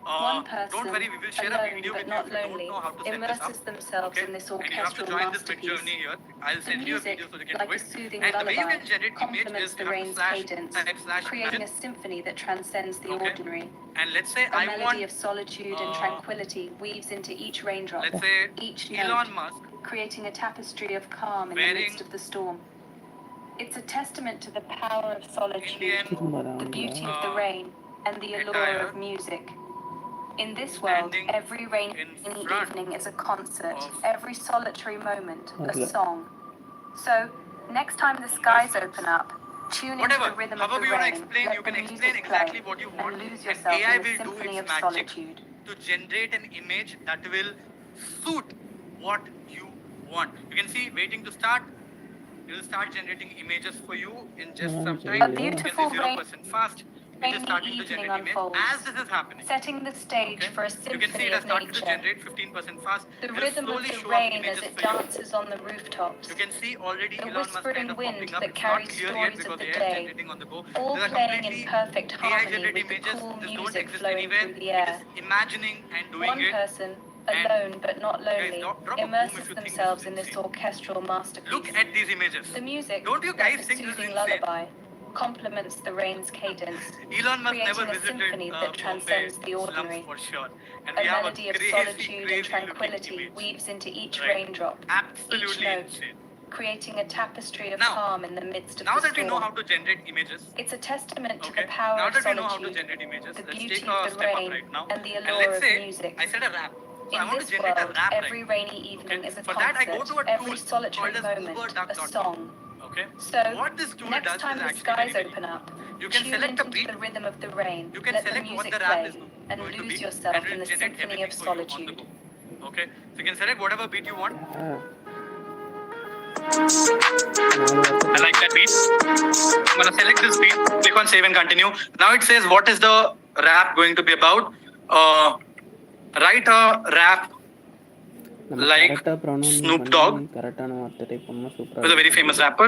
One Don't worry, person, we will share a alone video but with you not if you don't lonely, know how to set this up. immerses themselves Okay, in this and you have to orchestral join this masterpiece. Midjourney here. I'll The send you a video music, so you can like do a it. soothing And the way you lullaby, can generate image complements is the you have to rain's slash cadence, type slash creating a image. symphony that transcends the Okay. ordinary. And let's say A I melody want, of solitude and tranquility weaves into each raindrop, let's say each Elon note, Musk creating a tapestry of calm in the wearing midst of the storm. It's a testament to the power of solitude, Indian the beauty of the rain, and the allure attire of music. In this world, standing every rainy in front evening is a concert, of every solitary moment a Okay. song. So, next time the skies open up, tune into whatever. the rhythm of However the you want to rain, explain, let you the can explain music exactly play, what you want, and lose and yourself AI in the will do symphony its of magic solitude. to generate an image that will suit what you want. You can see waiting to start. It will start generating images for you in just some time. A You can beautiful see 0% fast. It is rainy starting to evening generate image unfolds, as this is happening. setting the stage Okay? for a You can see symphony it has of started to nature. generate 15% fast. The It will rhythm of slowly the show up rain as images it for you. dances on the rooftops. You can see already The Elon Musk kind whispering of wind popping up. that It's not carries clear yet stories because of the AI is day, generating on the go. all These are playing in completely perfect AI harmony generated with the images. cool This don't music exist flowing anywhere. through the It air. is imagining and doing One it. person, And alone but not guys, lonely, drop a boom if immerses you think this is themselves in this insane. orchestral masterpiece. Look at these images. The music, Don't you like guys a think this is soothing insane? lullaby, complements the rain's cadence, Elon Musk never creating a visited symphony that Bombay transcends the slums ordinary. for sure. And A we have a melody of crazy, solitude crazy and tranquility looking image. weaves into each Right. raindrop, each Absolutely note, insane. creating a tapestry of Now- calm in the midst of Now the that we know storm. how to generate images, It's a testament to okay, the power now of that we know how to solitude, generate images, the let's beauty take of a the step up rain, right now. and the And allure let's of say music. I said a rap. So I In want this to generate world, a rap every right rainy evening Okay. is a For that, I go concert, to a every tool solitary called as moment uberduck.com. a song. Okay. So, what this tool next does time is the actually skies very, open up, you can tune select a into beat. the rhythm of the rain, You can let the select what music the rap play, is and going to lose be, yourself and it in will the generate symphony everything of for you on the solitude. go. Okay. So you can select whatever beat you want. Ah, I like that beat. I'm gonna select this beat, click on save and continue. Now it says what is the rap going to be about. Write a rap நம்ம like கரெக்டாக pronoun Snoop பண்ணி Dogg கரெக்டான வார்த்தை type பண்ணால் who's a சூப்பராக very famous rapper,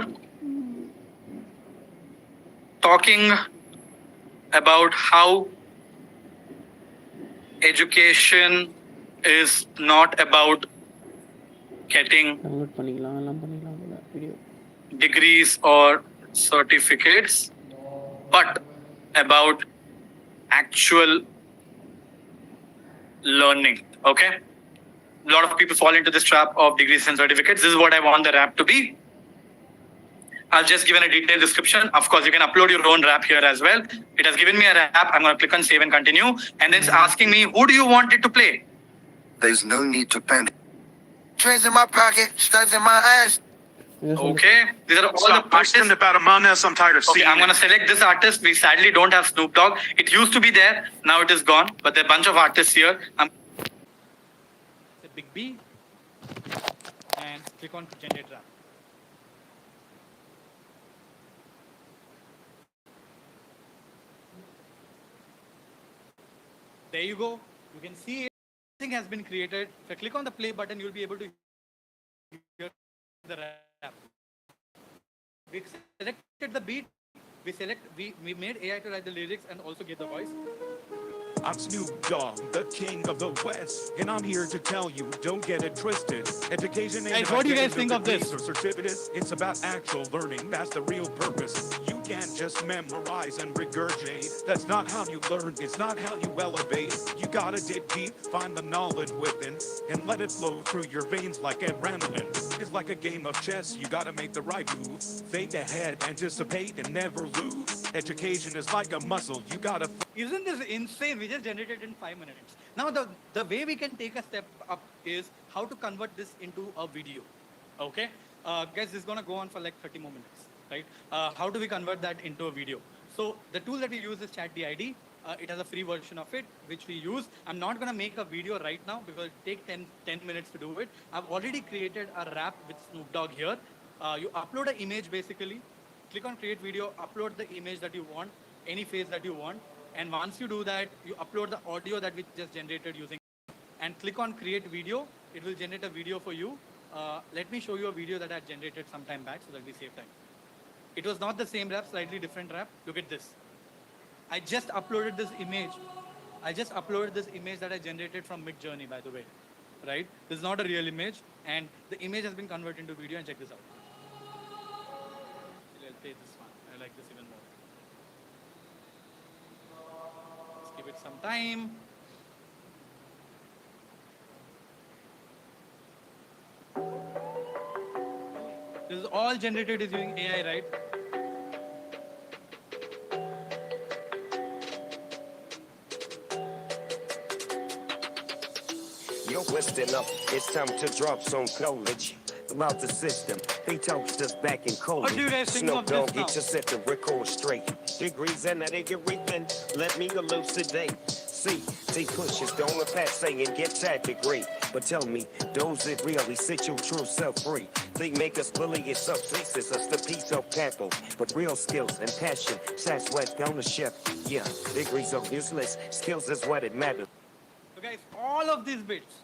talking about how education is not about getting download பண்ணிக்கலாம் எல்லாம் பண்ணிக்கலாம் போல video degrees or certificates, but about actual learning. Okay? A lot of people fall into this trap of degrees and certificates. This is what I want the rap to be. I'll just give a detailed description. Of course, you can upload your own rap here as well. It has given me a rap. I'm going to click on save and continue. And then it's asking me, who do you want it to play? There's no need to panic. Trends in my pocket, studs in my ass. Okay. These are all the artists. about Among Us. I'm tired of Okay, I'm going to select this artist. We sadly don't have Snoop Dogg. It used to be there. Now it is gone. But there are a bunch of artists here. The big B. And click on generate rap. There you go. You can see it. Everything has been created. If I click on the play button, you'll be able to hear the rap. We selected the beat. We made AI to write the lyrics and also give the voice. I'm Snoop Dogg, the king of the West, and I'm here to tell you, don't get it twisted. Education ain't Guys, about what do you getting guys think of degrees this? or certificates. It's about actual learning. That's the real purpose. You can't just memorize and regurgitate. That's not how you learn. It's not how you elevate. You gotta dig deep, find the knowledge within, and let it flow through your veins like adrenaline. It's like a game of chess. You gotta make the right move. Think ahead, anticipate, and never lose. Education is like a muscle. You gotta. Isn't this insane? We just generated in 5 minutes. Now the way we can take a step up is how to convert this into a video. Okay? Guys, this is gonna go on for like 30 more minutes, right? How do we convert that into a video? So the tool that we use is ChatDID. It has a free version of it, which we use. I'm not gonna make a video right now because it takes 10 minutes to do it. I've already created a rap with Snoop Dogg here. You upload an image basically, click on create video, upload the image that you want, any face that you want. And once you do that, you upload the audio that we just generated using, and click on create video. It will generate a video for you. Let me show you a video that I generated some time back so that we save time. It was not the same rap, slightly different rap. Look at this. I just uploaded this image. I just uploaded this image that I generated from Midjourney, by the way. Right? This is not a real image, and the image has been converted into video. And check this out. I'll play this one. I like this even more. Let's give it some time. This is all generated using AI, right? You're listening up. It's time to drop some college about the system. They toast us back in college. What do you guys think Snoop of this Dogg, now? get your set to record straight. Degrees and that everything. Let me elucidate. See, they push us, don't pass saying get that degree. But tell me, those that really set your true self free. They make us bully it up, places us the piece of capital. But real skills and passion, that's what ownership. Yeah, degrees are useless, skills is what it matters. So guys, all of these bits,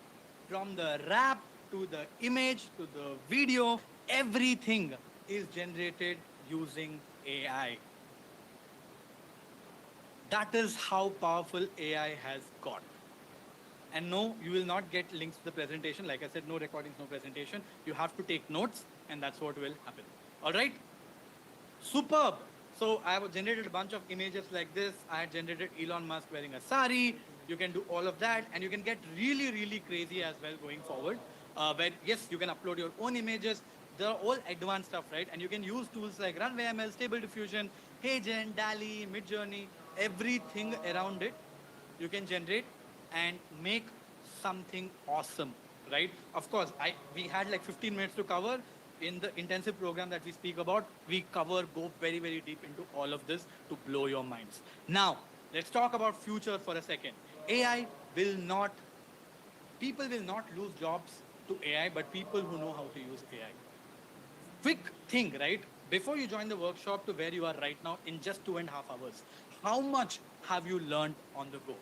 from the rap to the image to the video, everything is generated using AI. That is how powerful AI has got. And no, you will not get links to the presentation. Like I said, no recordings, no presentation. You have to take notes, and that's what will happen. All right? Superb. So I have generated a bunch of images like this. I had generated Elon Musk wearing a sari. You can do all of that, and you can get really, really crazy as well going forward. Where, yes, you can upload your own images. They're all advanced stuff, right? And you can use tools like Runway ML, Stable Diffusion, HeyGen, DALL-E, Midjourney, everything around it. You can generate and make something awesome, right? Of course, we had like 15 minutes to cover. In the intensive program that we speak about, we go very, very deep into all of this to blow your minds. Now, let's talk about future for a second. People will not lose jobs to AI, but people who know how to use AI. Quick thing, right? Before you join the workshop to where you are right now in just 2.5 hours, how much have you learned on the go?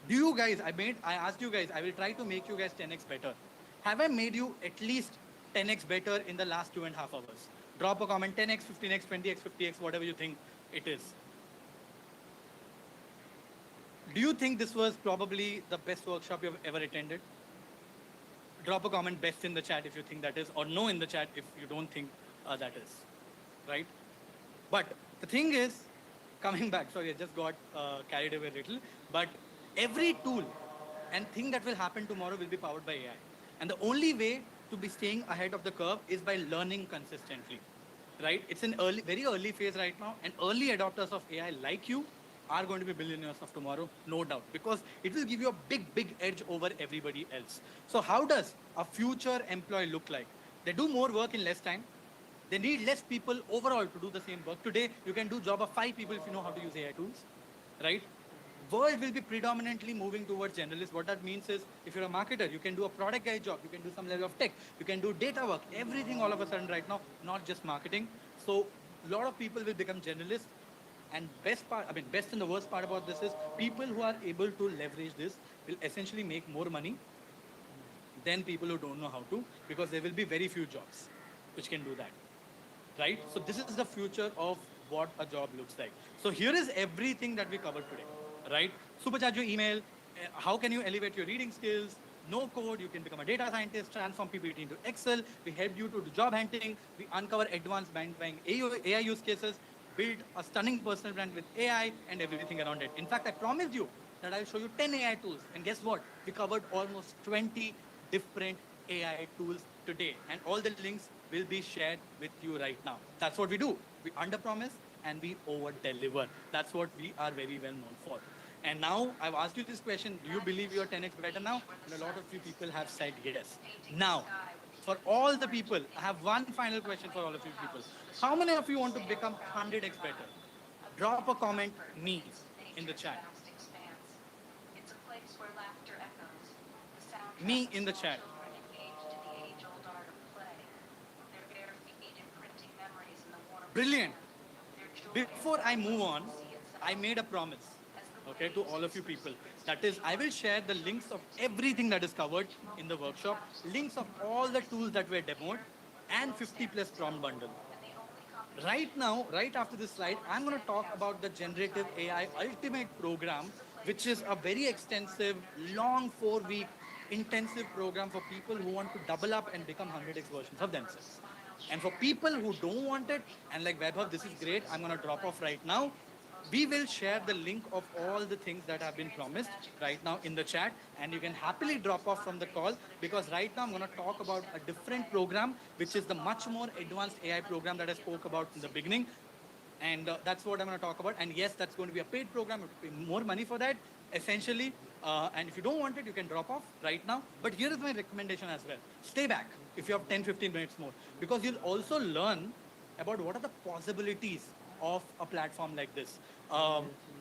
Do you guys, I asked you guys, I will try to make you guys 10x better. Have I made you at least 10x better in the last 2.5 hours? Drop a comment, 10x, 15x, 20x, 50x, whatever you think it is. Do you think this was probably the best workshop you've ever attended? Drop a comment best in the chat if you think that is, or no in the chat if you don't think that is, right? But the thing is, coming back, sorry, I just got carried away a little, but every tool and thing that will happen tomorrow will be powered by AI. And the only way to be staying ahead of the curve is by learning consistently, right? It's an very early phase right now, and early adopters of AI like you are going to be billionaires of tomorrow, no doubt, because it will give you a big, big edge over everybody else. So how does a future employee look like? They do more work in less time. They need less people overall to do the same work. Today, you can do job of 5 people if you know how to use AI tools, right? World will be predominantly moving towards generalists. What that means is, if you're a marketer, you can do a product guy job, you can do some level of tech, you can do data work, everything all of a sudden right now, not just marketing. So a lot of people will become generalists. And best and the worst part about this is people who are able to leverage this will essentially make more money than people who don't know how to, because there will be very few jobs which can do that, right? So this is the future of what a job looks like. So here is everything that we covered today, right? Supercharge your email. How can you elevate your reading skills? No code, you can become a data scientist, transform PPT into Excel. We help you to do job hunting. We uncover advanced buying AI use cases, build a stunning personal brand with AI and everything around it. In fact, I promised you that I'll show you 10 AI tools. And guess what? We covered almost 20 different AI tools today. And all the links will be shared with you right now. That's what we do. We under-promise and we over-deliver. That's what we are very well known for. And now I've asked you this question, do you believe you're 10x better now? And a lot of you people have said yes. Now, for all the people, I have one final question for all of you people. How many of you want to become 100x better? Drop a comment, me, in the chat. Me in the chat. Brilliant. Before I move on, I made a promise. okay, to all of you people. That is, I will share the links of everything that is covered in the workshop, links of all the tools that were demoed, and 50 plus prompt bundle. Right now, right after this slide, I'm going to talk about the Generative AI Ultimate Program, which is a very extensive, long 4-week intensive program for people who want to double up and become 100x versions of themselves. And for people who don't want it, and like Vaibhav, this is great, I'm going to drop off right now. We will share the link of all the things that have been promised right now in the chat, and you can happily drop off from the call, because right now I'm going to talk about a different program, which is the much more advanced AI program that I spoke about in the beginning. And that's what I'm going to talk about. And yes, that's going to be a paid program. It will pay more money for that, essentially. And if you don't want it, you can drop off right now. But here is my recommendation as well. Stay back if you have 10-15 minutes more, because you'll also learn about what are the possibilities of a platform like this,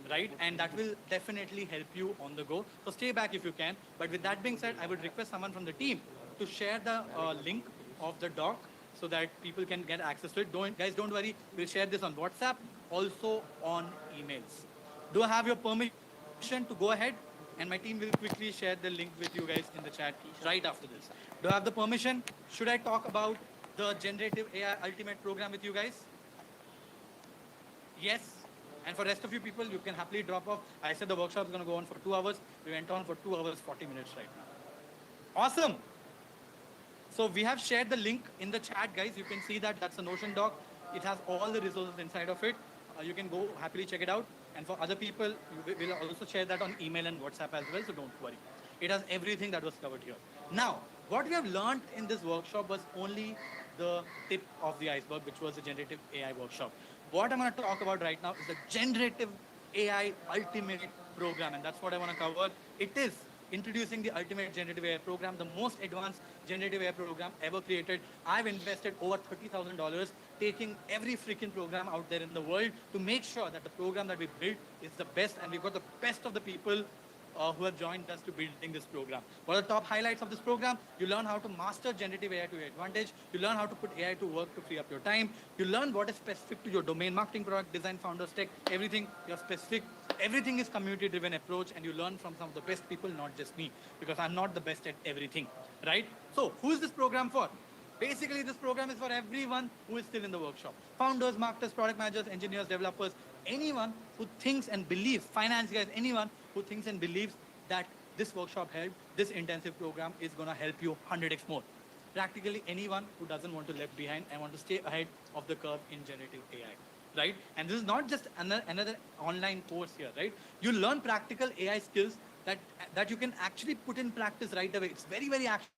right? And that will definitely help you on the go. So stay back if you can. But with that being said, I would request someone from the team to share the link of the doc so that people can get access to it. Guys, don't worry. We'll share this on WhatsApp, also on emails. Do I have your permission to go ahead? And my team will quickly share the link with you guys in the chat right after this. Do I have the permission? Should I talk about the Generative AI Ultimate Program with you guys? Yes. And for rest of you people, you can happily drop off. I said the workshop is going to go on for 2 hours. We went on for 2 hours, 40 minutes right now. Awesome. So we have shared the link in the chat, guys. You can see that that's a Notion doc. It has all the resources inside of it. You can go happily check it out. And for other people, we will also share that on email and WhatsApp as well. So don't worry. It has everything that was covered here. Now, what we have learned in this workshop was only the tip of the iceberg, which was the Generative AI workshop. What I'm going to talk about right now is the Generative AI Ultimate Program, and that's what I want to cover. It is introducing the Ultimate Generative AI Program, the most advanced Generative AI program ever created. I've invested over $30,000 taking every freaking program out there in the world to make sure that the program that we built is the best, and we've got the best of the people who have joined us to building this program. What are the top highlights of this program? You learn how to master generative AI to your advantage. You learn how to put AI to work to free up your time. You learn what is specific to your domain, marketing, product, design, founders, tech, everything. You're specific. Everything is community-driven approach, and you learn from some of the best people, not just me, because I'm not the best at everything, right? So who is this program for? Basically, this program is for everyone who is still in the workshop. Founders, marketers, product managers, engineers, developers, anyone who thinks and believes, finance guys, anyone who thinks and believes that this workshop helped, this intensive program is going to help you 100x more. Practically anyone who doesn't want to left behind and want to stay ahead of the curve in generative AI, right? And this is not just another online course here, right? You learn practical AI skills that you can actually put in practice right away. It's very, very actionable.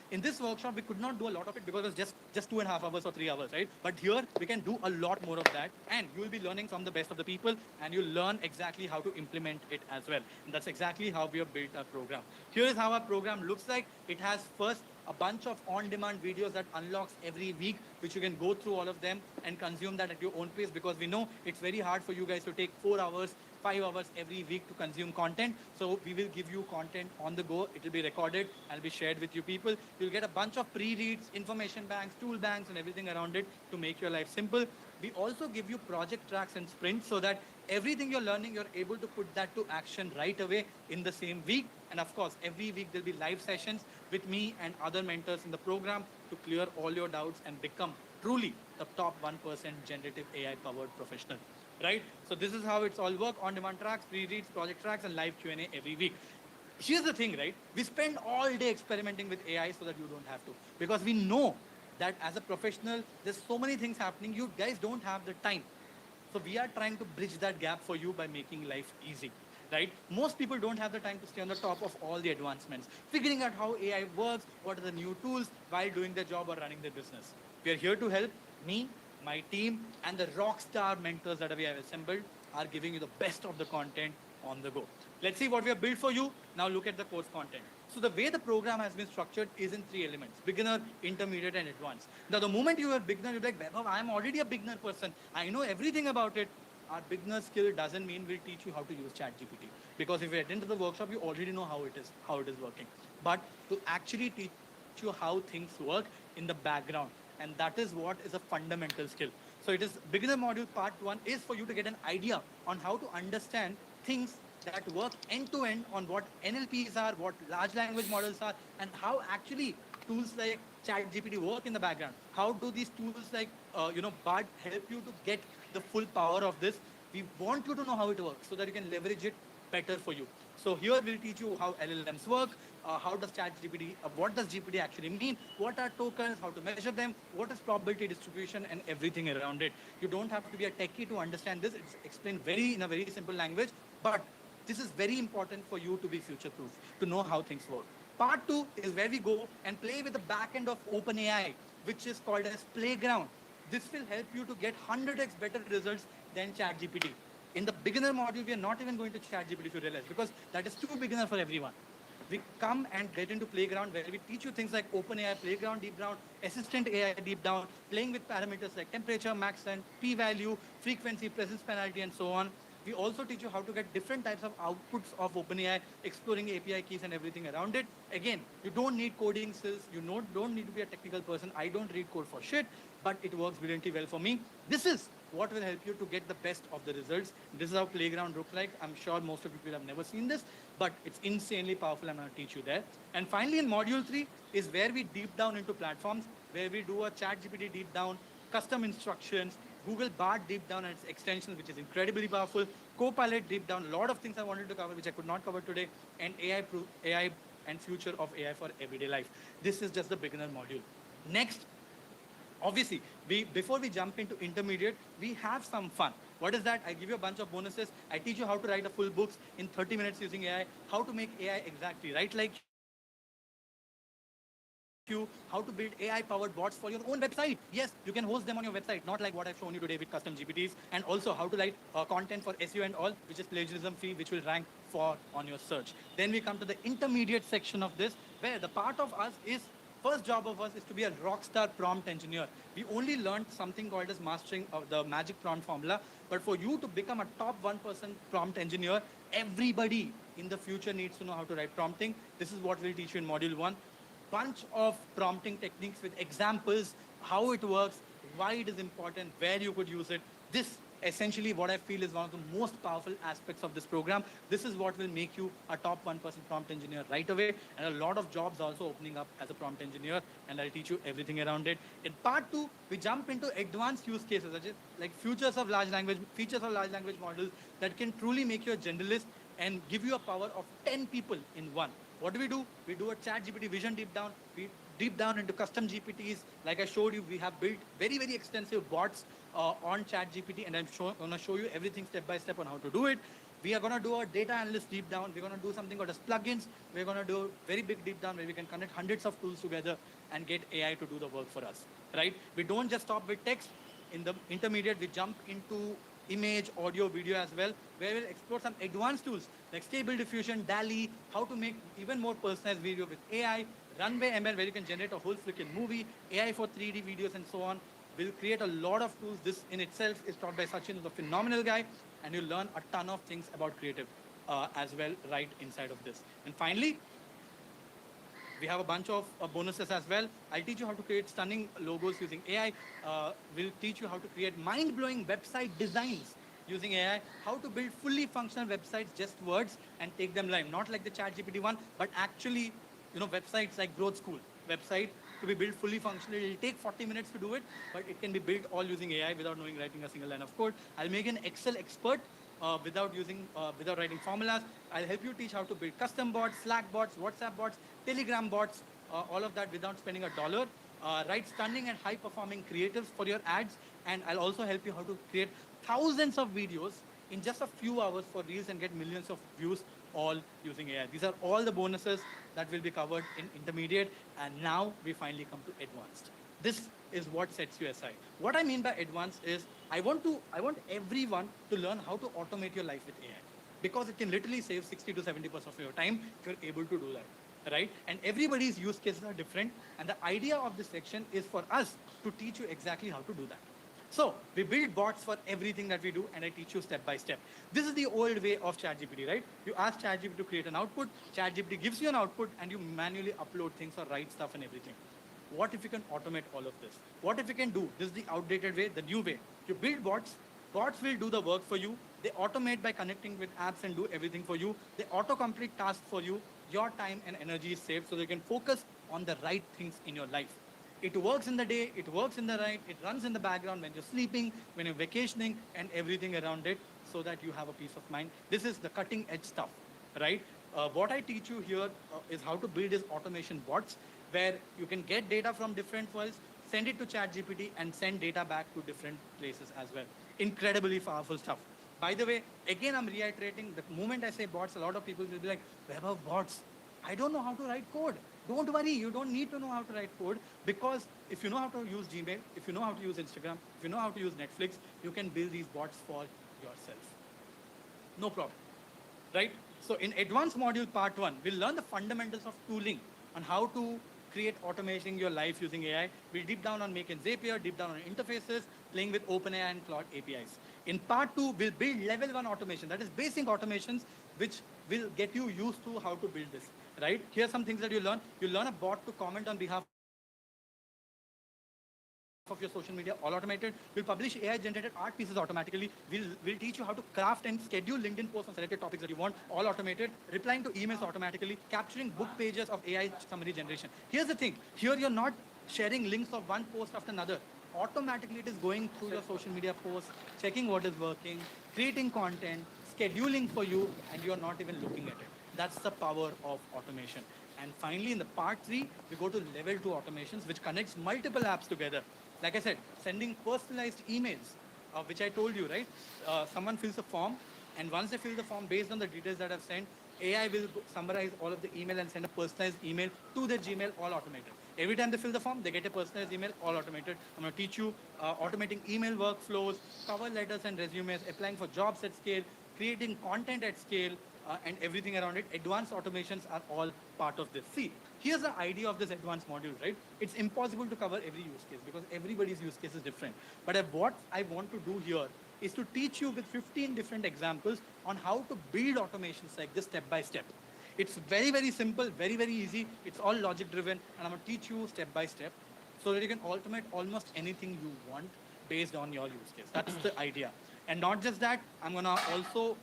In this workshop, we could not do a lot of it because it was just 2.5 hours or 3 hours, right? But here we can do a lot more of that, and you will be learning from the best of the people, and you'll learn exactly how to implement it as well. And that's exactly how we have built our program. Here is how our program looks like. It has first a bunch of on-demand videos that unlocks every week, which you can go through all of them and consume that at your own pace, because we know it's very hard for you guys to take 4 hours, 5 hours every week to consume content. So we will give you content on the go. It will be recorded and be shared with you people. You'll get a bunch of pre-reads, information banks, tool banks, and everything around it to make your life simple. We also give you project tracks and sprints so that everything you're learning, you're able to put that to action right away in the same week. And of course, every week there'll be live sessions with me and other mentors in the program to clear all your doubts and become truly the top 1% generative AI powered professional, right? So this is how it's all work: on-demand tracks, pre-reads, project tracks, and live Q&A every week. Here's the thing, right? We spend all day experimenting with AI so that you don't have to, because we know that as a professional, there's so many things happening. You guys don't have the time. So we are trying to bridge that gap for you by making life easy, right? Most people don't have the time to stay on the top of all the advancements, figuring out how AI works, what are the new tools while doing their job or running their business. We are here to help. Me, my team, and the rock star mentors that we have assembled are giving you the best of the content on the go. Let's see what we have built for you. Now look at the course content. So the way the program has been structured is in 3 elements: beginner, intermediate, and advanced. Now the moment you are beginner, you're like, Vaibhav, I'm already a beginner person. I know everything about it. Our beginner skill doesn't mean we'll teach you how to use ChatGPT. Because if you attend to the workshop, you already know how it is working. But to actually teach you how things work in the background, and that is what is a fundamental skill. So it is beginner module part 1 is for you to get an idea on how to understand things that work end to end on what NLPs are, what large language models are, and how actually tools like ChatGPT work in the background. How do these tools like Bard help you to get the full power of this? We want you to know how it works so that you can leverage it better for you. So here we'll teach you how LLMs work, how does ChatGPT, what does GPT actually mean, what are tokens, how to measure them, what is probability distribution, and everything around it. You don't have to be a techie to understand this. It's explained in a very simple language, but this is very important for you to be future-proof, to know how things work. Part 2 is where we go and play with the back end of OpenAI, which is called as Playground. This will help you to get 100x better results than ChatGPT. In the beginner module, we are not even going to ChatGPT, if you realize, because that is too beginner for everyone. We come and get into Playground, where we teach you things like OpenAI Playground Deep Down, Assistant AI Deep Down, playing with parameters like temperature, max send, p-value, frequency, presence penalty, and so on. We also teach you how to get different types of outputs of OpenAI, exploring API keys and everything around it. Again, you don't need coding skills. You don't need to be a technical person. I don't read code for shit, but it works brilliantly well for me. This is what will help you to get the best of the results. This is how Playground looks like. I'm sure most of you people have never seen this, but it's insanely powerful. I'm going to teach you there. And finally, in module 3 is where we deep down into platforms, where we do a ChatGPT deep down, custom instructions, Google Bard deep down and its extensions, which is incredibly powerful, Copilot deep down, a lot of things I wanted to cover, which I could not cover today, and AI and future of AI for everyday life. This is just the beginner module. Next, obviously, before we jump into intermediate, we have some fun. What is that? I give you a bunch of bonuses. I teach you how to write a full books in 30 minutes using AI, how to make AI exactly right like you, how to build AI-powered bots for your own website. Yes, you can host them on your website, not like what I've shown you today with custom GPTs, and also how to write content for SEO and all, which is plagiarism-free, which will rank for on your search. Then we come to the intermediate section of this, where the part of us is, first job of us is to be a rockstar prompt engineer. We only learned something called as mastering of the magic prompt formula, but for you to become a top 1% prompt engineer, everybody in the future needs to know how to write prompting. This is what we'll teach you in module 1. Bunch of prompting techniques with examples, how it works, why it is important, where you could use it. This essentially what I feel is one of the most powerful aspects of this program. This is what will make you a top 1% prompt engineer right away, and a lot of jobs also opening up as a prompt engineer, and I'll teach you everything around it. In part 2, we jump into advanced use cases, like features of large language models that can truly make you a generalist and give you a power of 10 people in one. What do? We do a ChatGPT vision deep down. We deep down into custom GPTs. Like I showed you, we have built very, very extensive bots on ChatGPT, and I'm going to show you everything step by step on how to do it. We are going to do a data analyst deep down. We're going to do something called as plugins. We're going to do a very big deep down where we can connect hundreds of tools together and get AI to do the work for us, right? We don't just stop with text. In the intermediate, we jump into image, audio, video as well, where we'll explore some advanced tools like Stable Diffusion, DALL-E, how to make even more personalized video with AI, Runway ML, where you can generate a whole freaking movie, AI for 3D videos and so on. We'll create a lot of tools. This in itself is taught by Sachin, who's a phenomenal guy, and you'll learn a ton of things about creative as well right inside of this. And finally, we have a bunch of bonuses as well. I'll teach you how to create stunning logos using AI. We'll teach you how to create mind-blowing website designs using AI, how to build fully functional websites, just words, and take them live. Not like the ChatGPT one, but actually, websites like Growth School website to be built fully functional. It'll take 40 minutes to do it, but it can be built all using AI without writing a single line of code. I'll make an Excel expert without writing formulas. I'll help you teach how to build custom bots, Slack bots, WhatsApp bots, Telegram bots, all of that without spending $1. Write stunning and high-performing creatives for your ads, and I'll also help you how to create thousands of videos in just a few hours for Reels and get millions of views, all using AI. These are all the bonuses that will be covered in intermediate, and now we finally come to advanced. This is what sets you aside. What I mean by advanced is I want everyone to learn how to automate your life with AI, because it can literally save 60 to 70% of your time if you're able to do that, right? And everybody's use cases are different, and the idea of this section is for us to teach you exactly how to do that. So we build bots for everything that we do, and I teach you step by step. This is the old way of ChatGPT, right? You ask ChatGPT to create an output, ChatGPT gives you an output, and you manually upload things or write stuff and everything. what if you can automate all of this? What if you can do, this is the outdated way, the new way. You build bots, bots will do the work for you. They automate by connecting with apps and do everything for you. They auto-complete tasks for you. Your time and energy is saved so you can focus on the right things in your life. It works in the day, it works in the night, it runs in the background when you're sleeping, when you're vacationing, and everything around it so that you have a peace of mind. This is the cutting edge stuff, right? What I teach you here is how to build these automation bots where you can get data from different files, send it to ChatGPT, and send data back to different places as well. Incredibly powerful stuff. By the way, again, I'm reiterating, the moment I say bots, a lot of people will be like, web of bots. I don't know how to write code. Don't worry, you don't need to know how to write code, because if you know how to use Gmail, if you know how to use Instagram, if you know how to use Netflix, you can build these bots for yourself. No problem, right? So in advanced module part 1, we'll learn the fundamentals of tooling on how to create automating your life using AI. We'll deep down on Make and Zapier, deep down on interfaces, playing with OpenAI and Claude APIs. In part 2, we'll build level 1 automation, that is basic automations, which will get you used to how to build this, right? Here are some things that you learn. You learn a bot to comment on behalf of your social media, all automated. We'll publish AI-generated art pieces automatically. We'll teach you how to craft and schedule LinkedIn posts on selected topics that you want, all automated. Replying to emails automatically, capturing book pages of AI summary generation. Here's the thing. Here you're not sharing links of one post after another. Automatically it is going through your social media posts, checking what is working, creating content, scheduling for you, and you're not even looking at it. That's the power of automation. And finally, in the part 3, we go to level 2 automations, which connects multiple apps together. Like I said, sending personalized emails, which I told you, right? Someone fills a form, and once they fill the form based on the details that I've sent, AI will summarize all of the email and send a personalized email to their Gmail, all automated. Every time they fill the form, they get a personalized email, all automated. I'm going to teach you automating email workflows, cover letters and resumes, applying for jobs at scale, creating content at scale, and everything around it. Advanced automations are all part of this. See, here's the idea of this advanced module, right? It's impossible to cover every use case because everybody's use case is different. But what I want to do here is to teach you with 15 different examples on how to build automations like this step by step. It's very, very simple, very, very easy. It's all logic driven, and I'm going to teach you step by step so that you can automate almost anything you want based on your use case. That's the idea. And not just that, I'm going to also,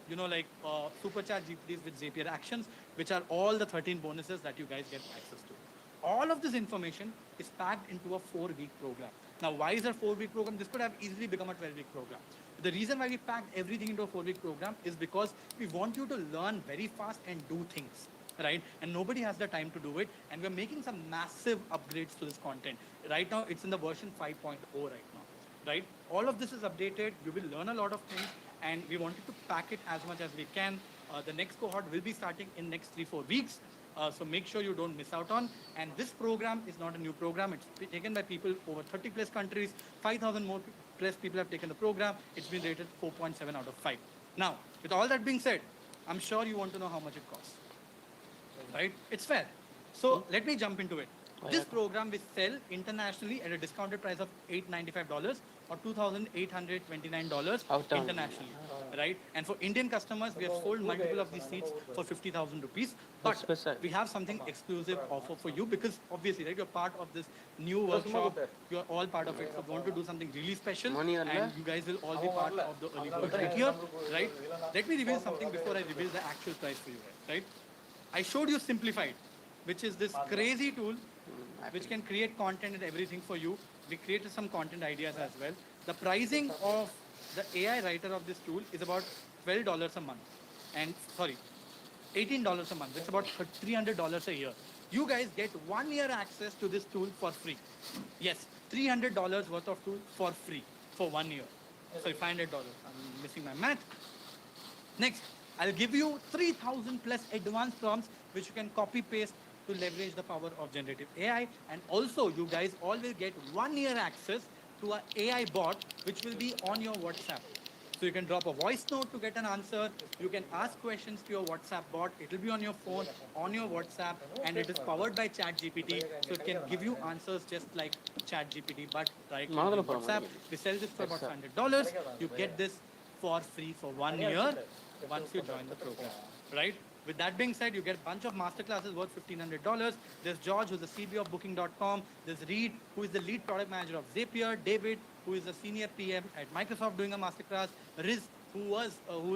supercharge GPTs with Zapier Actions, which are all the 13 bonuses that you guys get access to. All of this information is packed into a 4-week program. Now, why is a 4-week program? This could have easily become a 12-week program. The reason why we packed everything into a 4-week program is because we want you to learn very fast and do things, right? And nobody has the time to do it. And we're making some massive upgrades to this content. Right now, it's in the version 5.0 right now, right? All of this is updated. You will learn a lot of things, and we wanted to pack it as much as we can. The next cohort will be starting in next 3-4 weeks. So make sure you don't miss out on. And this program is not a new program. It's taken by people over 30 plus countries. 5,000 more plus people have taken the program. It's been rated 4.7 out of 5. Now, with all that being said, I'm sure you want to know how much it costs, right? It's fair. So let me jump into it. This program we sell internationally at a discounted price of $895 or $2,829 internationally, right? And for Indian customers, we have sold multiple of these seats for 50,000 rupees. But we have something exclusive offer for you because obviously, right, you're part of this new workshop. You're all part of it. So we want to do something really special, and you guys will all be part of the early bird right here, right? Let me reveal something before I reveal the actual price for you guys, right? I showed you Simplified, which is this crazy tool which can create content and everything for you. We created some content ideas as well. The pricing of the AI writer of this tool is about $12 a month. And sorry, $18 a month. It's about $300 a year. You guys get 1 year access to this tool for free. Yes, $300 worth of tool for free for 1 year. Sorry, $500. I'm missing my math. Next, I'll give you 3,000 plus advanced prompts which you can copy paste to leverage the power of generative AI. And also, you guys all will get 1 year access to an AI bot which will be on your WhatsApp. So you can drop a voice note to get an answer. You can ask questions to your WhatsApp bot. It will be on your phone, on your WhatsApp, and it is powered by ChatGPT. So it can give you answers just like ChatGPT, but directly on your WhatsApp. We sell this for about $100. You get this for free for 1 year once you join the program, right? With that being said, you get a bunch of masterclasses worth $1,500. There's George, who's the CBO of Booking.com. There's Reed, who is the lead product manager of Zapier. David, who is the senior PM at Microsoft doing a masterclass. Riz, who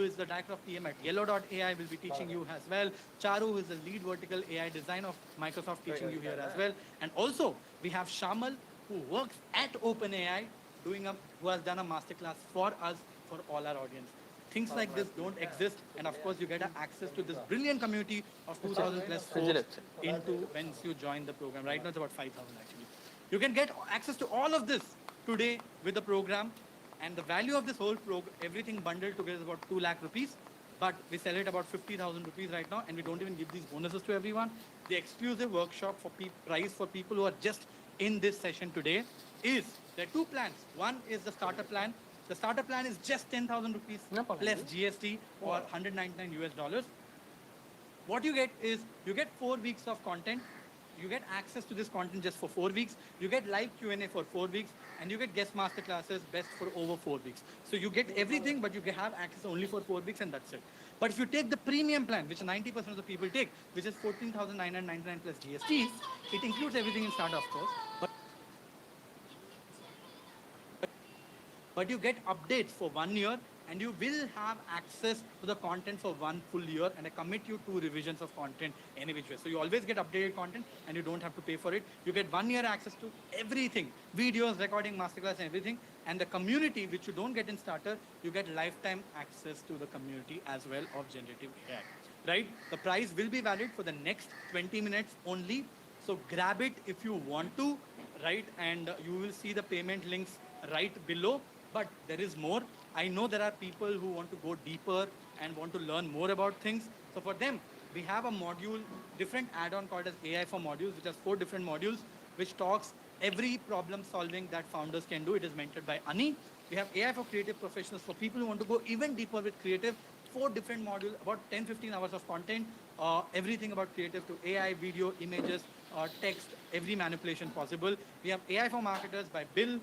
is the director of PM at Yellow.ai, will be teaching you as well. Charu, who is the lead vertical AI design of Microsoft, teaching you here as well. And also, we have Shamal, who works at OpenAI, who has done a masterclass for us, for all our audience. Things like this don't exist, and of course, you get access to this brilliant community of 2,000 plus folks once you join the program. Right now, it's about 5,000 actually. You can get access to all of this today with the program, and the value of this whole program, everything bundled together, is about 2 lakh rupees. But we sell it about 50,000 rupees right now, and we don't even give these bonuses to everyone. The exclusive workshop for price for people who are just in this session today is there are 2 plans. One is the starter plan. The starter plan is just 10,000 rupees plus GST or $199. What you get is you get 4 weeks of content. You get access to this content just for 4 weeks. You get live Q&A for 4 weeks, and you get guest master classes best for over 4 weeks. So you get everything, but you have access only for 4 weeks, and that's it. But if you take the premium plan, which 90% of the people take, which is 14,999 plus GST, it includes everything in starter, of course. But you get updates for 1 year, and you will have access to the content for 1 full year, and I commit you 2 revisions of content any which way. So you always get updated content, and you don't have to pay for it. You get 1 year access to everything, videos, recording, masterclass, and everything. And the community, which you don't get in starter, you get lifetime access to the community as well of generative AI, right? The price will be valid for the next 20 minutes only. So grab it if you want to, right? And you will see the payment links right below. But there is more. I know there are people who want to go deeper and want to learn more about things. So for them, we have a module, different add-on called as AI for modules, which has 4 different modules, which talks every problem solving that founders can do. It is mentored by Ani. We have AI for creative professionals for people who want to go even deeper with creative. 4 different modules, about 10-15 hours of content, everything about creative to AI, video, images, text, every manipulation possible. We have AI for marketers by Bill,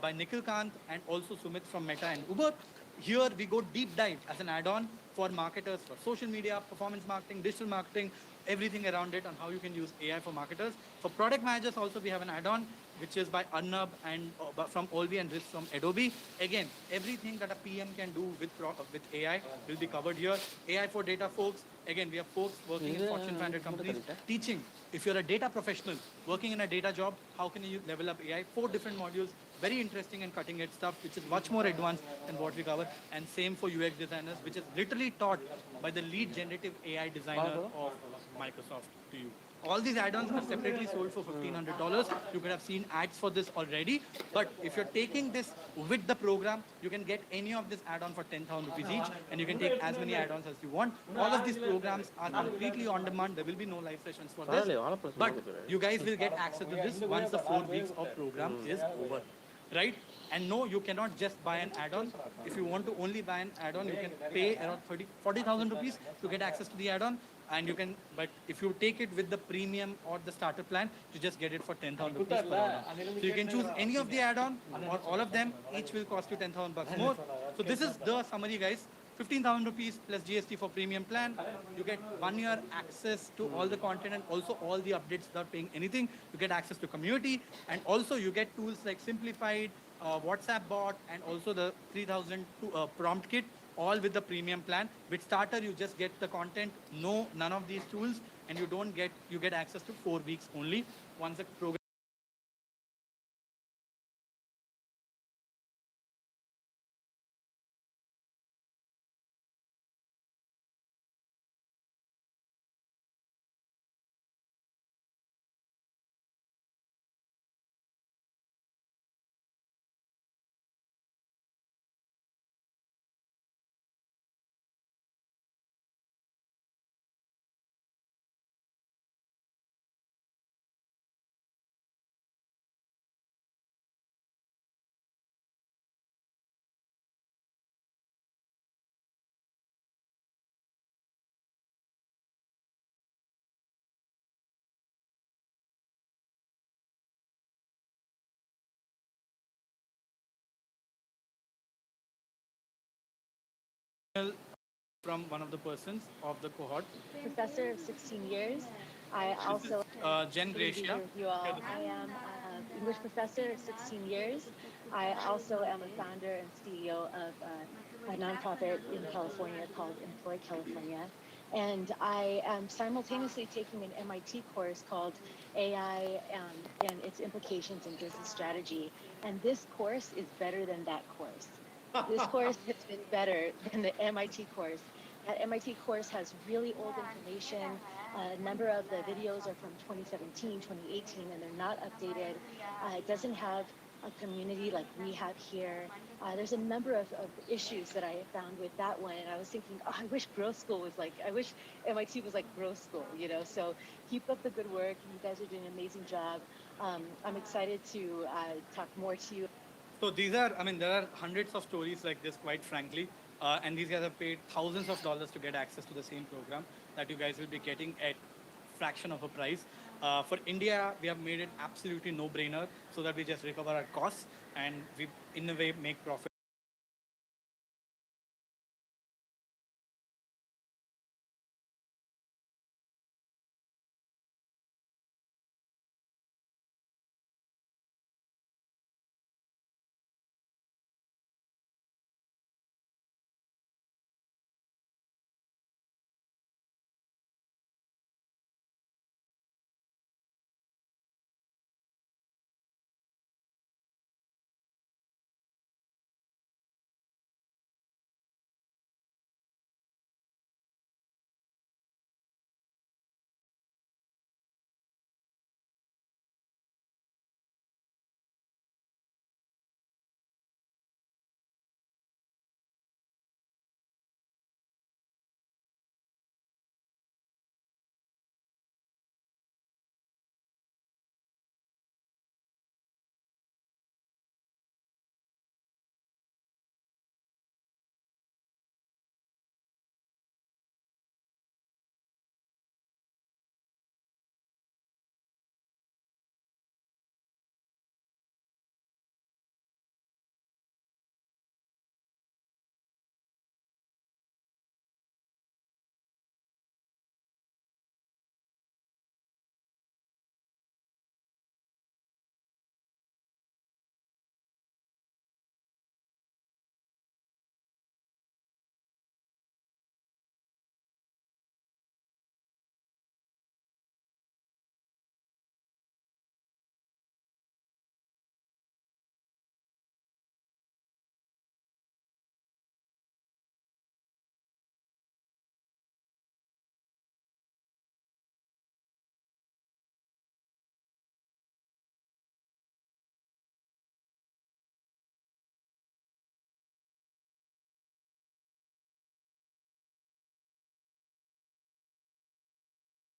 by Nikhil Kant, and also Sumit from Meta and Uber. Here we go deep dive as an add-on for marketers, for social media, performance marketing, digital marketing, everything around it on how you can use AI for marketers. For product managers also we have an add-on which is by Arnab and from Olvi and Riz from Adobe. Again, everything that a PM can do with AI will be covered here. AI for data folks. Again, we have folks working in Fortune 500 companies teaching. If you're a data professional working in a data job, how can you level up AI? 4 different modules, very interesting and cutting edge stuff, which is much more advanced than what we cover. And same for UX designers, which is literally taught by the lead generative AI designer of Microsoft to you. All these add-ons are separately sold for $1,500. You could have seen ads for this already. But if you're taking this with the program, you can get any of this add-on for 10,000 rupees each, and you can take as many add-ons as you want. All of these programs are completely on demand. There will be no live sessions for this. But you guys will get access to this once the 4 weeks of program is over. Right? And no, you cannot just buy an add-on. If you want to only buy an add-on, you can pay around 40,000 rupees to get access to the add-on. And you can, but if you take it with the premium or the starter plan, you just get it for 10,000 rupees per add-on. So you can choose any of the add-on or all of them. Each will cost you 10,000 bucks more. So this is the summary, guys. 15,000 rupees plus GST for premium plan. You get 1 year access to all the content and also all the updates without paying anything. You get access to community, and also you get tools like Simplified, WhatsApp bot, and also the 3,000 prompt kit, all with the premium plan. With starter, you just get the content, none of these tools, and you get access to 4 weeks only once the program. from one of the persons of the cohort. Professor of 16 years. I This also is Jen Good to be Gracia. here with you all. I am an English professor of 16 years. I also am a founder and CEO of a nonprofit in California called Employ California. And I am simultaneously taking an MIT course called AI and its implications in business strategy. And this course is better than that course. This course has been better than the MIT course. That MIT course has really old information. A number of the videos are from 2017, 2018, and they're not updated. It doesn't have a community like we have here. There's a number of issues that I found with that one, and I was thinking, oh, I wish growth school was like, I wish MIT was like growth school, you know? So keep up the good work. You guys are doing an amazing job. I'm excited to talk more to you. So these are, I mean, there are hundreds of stories like this, quite frankly. And these guys have paid thousands of dollars to get access to the same program that you guys will be getting at fraction of a price. For India, we have made it absolutely no-brainer so that we just recover our costs and we, in a way, make profit.